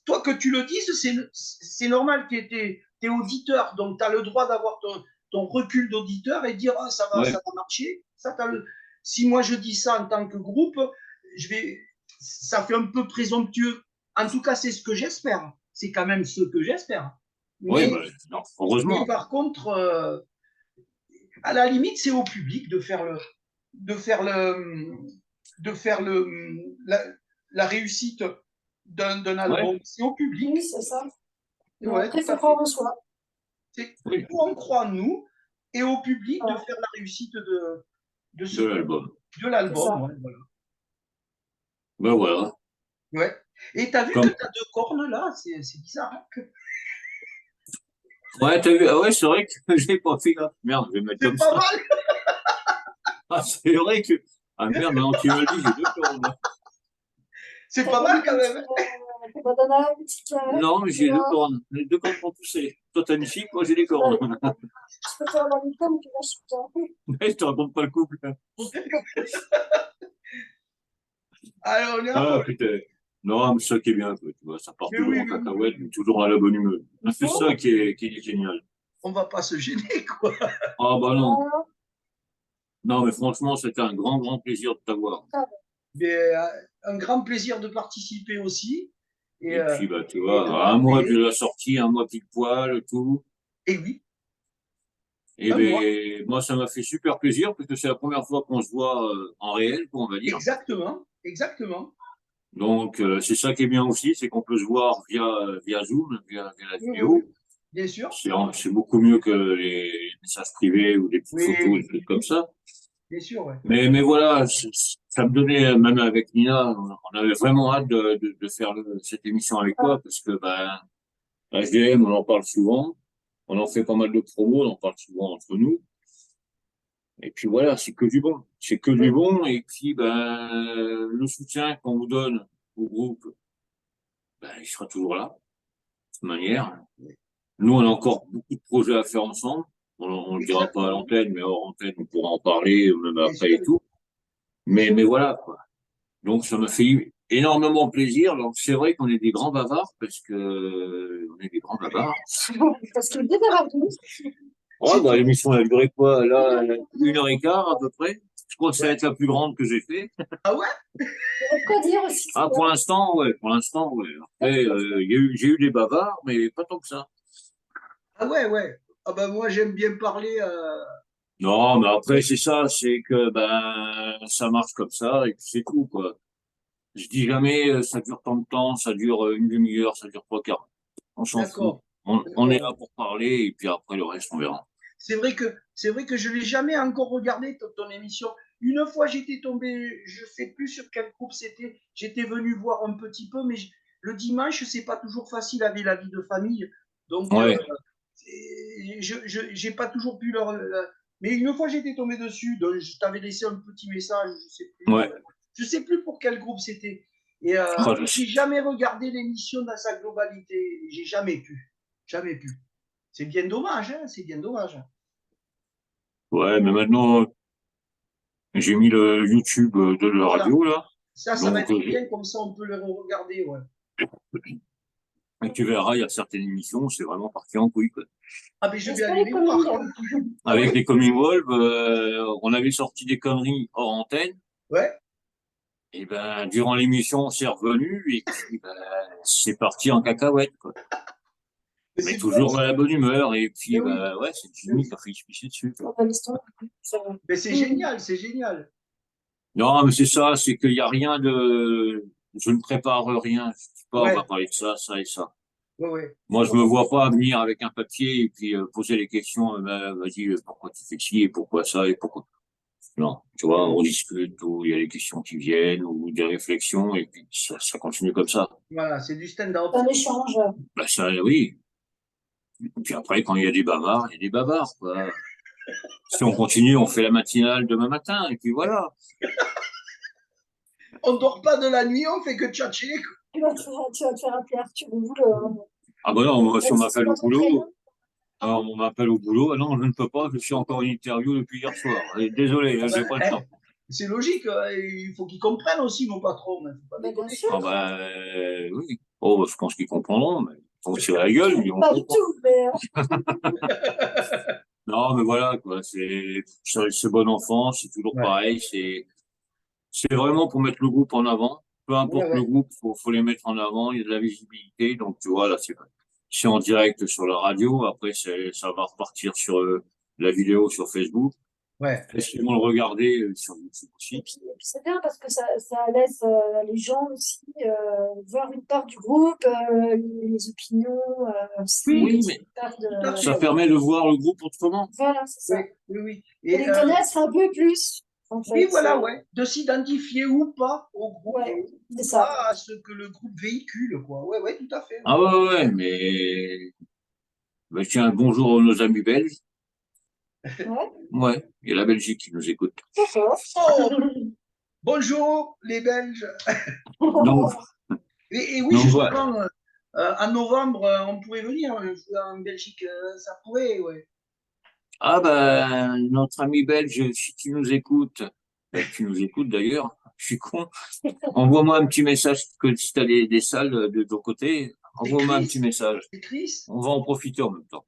toi que tu le dises, c'est normal, tu es auditeur, donc tu as le droit d'avoir ton recul d'auditeur et dire, ah, ça Ouais, va marcher. Si moi je dis ça en tant que groupe, ça fait un peu présomptueux. En tout cas, c'est ce que j'espère. C'est quand même ce que j'espère. ouais, bah, Mais, non, mais heureusement. par contre, à la limite, c'est au public de faire le, de faire la réussite d'un Ouais, album. C'est au public. Oui, c'est ça. Mais Ouais, après, il tout faut à fait. croire en soi. oui, Nous, on croit en nous et au public de Voilà, faire la réussite de, ce, de l'album. de c'est l'album. ça. Ouais, voilà. Ben voilà. Ouais. Et tu as vu que Comme... tu as deux cornes là? C'est bizarre. Hein. Ouais, t'as vu, ah ouais, c'est vrai que j'ai pas fait gaffe. Merde, je vais mettre C'est comme pas ça. mal. Ah, c'est vrai que, ah merde, maintenant que tu me le dis, j'ai deux cornes. C'est T'as pas pas mis mal quand ton même. petit bandana, un petit carré, Non, mais tu j'ai deux vois. cornes. Les deux cornes sont poussées. Toi, t'as une fille, moi, j'ai des cornes. Allez, je peux faire dans le com, tu vois, je suis bien. Mais je te raconte pas le couple. Alors, on est à Ah, fond. putain. Non, mais ça qui est bien, quoi, tu vois, ça part Mais toujours oui, en oui, oui, cacahuète, mais oui. toujours à la bonne humeur. Il C'est ça faut. qui est génial. On va pas se gêner, quoi. Ah, bah non. Voilà. Non, mais franchement, c'était un grand, grand plaisir de t'avoir. Ah, Mais, un grand plaisir de participer aussi. Et, Et puis, bah, tu et de vois, à un mois de parler. la sortie, un mois pile poil, tout. Et oui, Et un mois. ben, moi, ça m'a fait super plaisir, parce que c'est la première fois qu'on se voit en réel, quoi, on va dire. Exactement, exactement. Donc, c'est ça qui est bien aussi, c'est qu'on peut se voir via Zoom, via la Oui, oui, oui. vidéo. Bien sûr. C'est beaucoup mieux que les messages privés ou des petites photos, des Oui, trucs comme ça. bien sûr, ouais. Mais voilà, ça me donnait, même avec Nina, on avait vraiment hâte de faire cette émission avec ah, toi, parce que ben, HDM, on en parle souvent, on en fait pas mal de promos, on en parle souvent entre nous. Et puis voilà, c'est que du bon. C'est que du oui, bon. Et puis, ben, le soutien qu'on vous donne au groupe, ben, il sera toujours là, de toute manière. Nous, on a encore beaucoup de projets à faire ensemble. On ne le dira pas à Exactement. l'antenne, mais hors antenne, on pourra en parler, même Bien après sûr, et tout. bien sûr. Mais voilà, quoi. Donc, ça me fait énormément plaisir. Donc, c'est vrai qu'on est des grands bavards, parce que on est des grands bavards. parce que dès la douce, Ouais, bah, l'émission, elle a duré quoi, là, il 1 h 15 à peu près. Je crois que ça va Ouais. être la plus grande que j'ai fait. Ah ouais? y a de quoi dire aussi, tu Ah, vois. pour l'instant, ouais. Après, j'ai eu des bavards, mais pas tant que ça. Ah ouais, ouais. Ah ben moi, j'aime bien parler. Non, mais après, c'est ça, c'est que, ben, ça marche comme ça, et puis c'est tout, quoi. Je dis jamais, ça dure tant de temps, ça dure une demi-heure, ça dure 3 quarts. On s'en fout. D'accord. On est D'accord. là pour parler, et puis après, le reste, on verra. C'est vrai que je l'ai jamais encore regardé ton émission. Une fois, j'étais tombé, je sais plus sur quel groupe c'était. J'étais venu voir un petit peu, mais le dimanche, c'est pas toujours facile avec la vie de famille. Donc, Ouais. je j'ai pas toujours pu mais une fois, j'étais tombé dessus. Donc, je t'avais laissé un petit message. Ouais. Je sais plus pour quel groupe c'était. Et Ah, j'ai jamais regardé l'émission dans sa globalité. J'ai jamais pu. Jamais pu. C'est bien dommage, hein, c'est bien dommage. ouais, mais maintenant, j'ai mis le YouTube de la Voilà. radio, là. Ça va Donc, être bien, comme ça on peut le regarder. Ouais. et tu verras, il y a certaines émissions, c'est vraiment parti en couille, quoi. Ah, mais je vais N'est-ce pas aller les les voir. communes? Ah Avec oui? les Coming Wolves, on avait sorti des conneries hors antenne. Ouais. Et ben, durant l'émission, c'est revenu et puis ben, c'est parti en cacahuète, quoi. Mais Mais c'est bien toujours dans ça. la bonne humeur. Et Mais puis, oui. ben, ouais, c'est Mais Jimmy oui. qui a fait se pisser dessus, quoi. On a l'histoire. C'est vrai. Mais c'est génial, c'est génial. Non, mais c'est ça, c'est qu'il y a rien de, je ne prépare rien. Je dis pas, on va Ouais. parler de ça, ça et ça. Ouais, ouais. Moi, je me vois pas venir avec un papier et puis poser les questions. Ben, vas-y, pourquoi tu fais ci et pourquoi ça et pourquoi. Non, tu vois, on discute ou il y a des questions qui viennent ou des réflexions et puis ça continue comme ça. Voilà, c'est du stand-up. C'est un échange. Ben, ça, oui. Et puis après, quand il y a des bavards, il y a des bavards, quoi. Si on continue, on fait la matinale demain matin, et puis voilà. on dort pas de la nuit, on fait que tchatcher. Tu vas te faire appeler Arthur au boulot. Hein. Ah bah non, moi, si on Même si c'est m'appelle pas au ton prénom. boulot, on m'appelle au boulot, ah non, je ne peux pas, je suis encore en interview depuis hier soir. Désolé, hein, j'ai pas le temps. C'est logique, il faut qu'ils comprennent aussi, nos patrons. Il ne faut pas Bah, bien déconner. sûr. Ah bah oui. Oh, je pense qu'ils comprendront, mais ils vont tirer la gueule, ils vont Pas du comprendre. tout, mais Non, mais voilà, quoi, c'est bon enfant, c'est toujours Ouais, pareil, c'est vraiment pour mettre le groupe en avant. Peu ouais, importe le ouais. groupe, faut les mettre en avant, il y a de la visibilité, donc tu vois, là, c'est en direct sur la radio, après, ça va repartir sur la vidéo sur Facebook. Ouais. Est-ce qu'ils vont le regarder sur YouTube et aussi? puis c'est bien parce que ça laisse les gens aussi voir une part du groupe, les opinions, aussi, Oui, Oui, aussi mais une part tout à de... ça fait. permet de voir le groupe autrement. Voilà, c'est Oui, ça. oui, oui. Et Et les connaître un peu plus, en oui, fait. voilà, ouais. De s'identifier ou pas au groupe, Ouais, ou c'est ça. pas à ce que le groupe véhicule, quoi. Ouais, ouais, tout à fait. Ah ouais, mais tiens, bonjour à nos amis belges. Ouais, Ouais, il y a la Belgique qui nous écoute. d'accord. Oh, bonjour, les Belges. Donc, Et oui, donc voilà. justement, en novembre, on pourrait venir jouer en Belgique. Ça pourrait, ouais. Ah ben, notre ami belge, si tu nous écoutes, tu nous écoutes d'ailleurs, je suis con, envoie-moi un petit message que si tu as des salles de ton côté, C'est envoie-moi un Chris. petit message. C'est Chris. On va en profiter en même temps.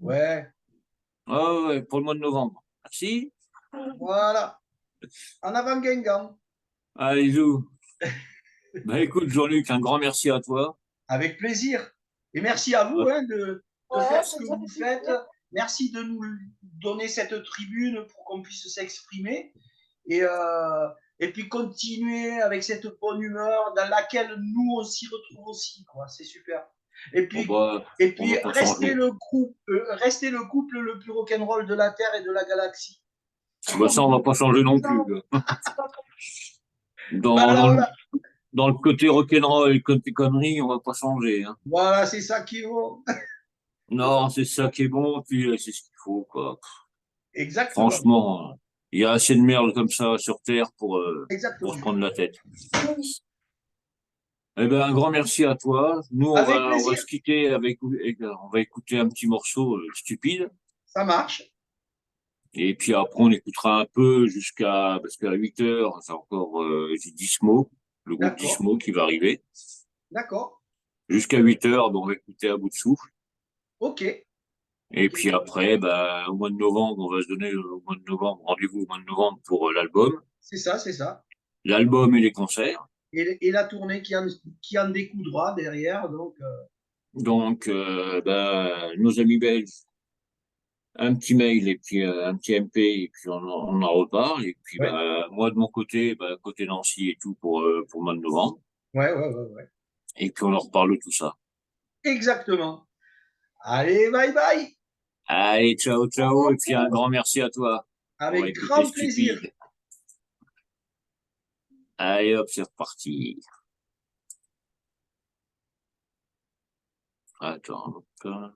Ouais, Ah ouais, pour le mois de novembre. Merci. voilà. En avant Guingamp. Allez, zou. Ben écoute, Jean-Luc, un grand merci à toi. Avec plaisir. Et merci à vous hein, de Ouais, faire ce ça que nous a vous fait faites. plaisir. Merci de nous donner cette tribune pour qu'on puisse s'exprimer. Et puis continuer avec cette bonne humeur dans laquelle nous on s'y retrouve aussi. Quoi. C'est super. Et Bon puis, bah, et on va puis pas changer. rester le couple le plus rock'n'roll de la Terre et de la galaxie. Bah ça, on va pas changer non plus. Non, c'est pas vrai. Dans, Voilà, dans le, voilà, dans le côté rock'n'roll et le côté connerie, on va pas changer, hein. voilà c'est ça qui vaut. Non, c'est ça qui est bon, puis c'est ce qu'il faut, quoi. Exactement. Franchement, il y a assez de merde comme ça sur Terre pour se Exactement. prendre la tête. Oui. Eh ben, un grand merci à toi. Nous, Avec on va plaisir. se quitter on va écouter un petit morceau stupide. Ça marche. Et puis après, on écoutera un peu parce qu'à 8 heures, c'est encore, j'ai Dismo, le groupe D'accord. Dismo qui va arriver. D'accord. Jusqu'à 8 heures, ben, on va écouter à bout de souffle. Ok. Et puis après, bah, au mois de novembre, on va se donner au mois de novembre, rendez-vous au mois de novembre pour l'album. C'est ça, c'est ça. L'album et les concerts. Et la tournée qui en découdra derrière. Donc, Donc, nos amis belges, un petit mail et puis un petit MP et puis on en reparle. Et puis, ouais. bah, moi de mon côté, bah, côté Nancy et tout pour le mois de novembre. Ouais, ouais, ouais, ouais. Et puis on en reparle de tout ça. Exactement. Allez, bye bye. Allez, ciao, ciao. Et puis un grand merci à toi. On va Avec écouter grand plaisir. Stupide. Allez hop, c'est reparti. Attends, hop.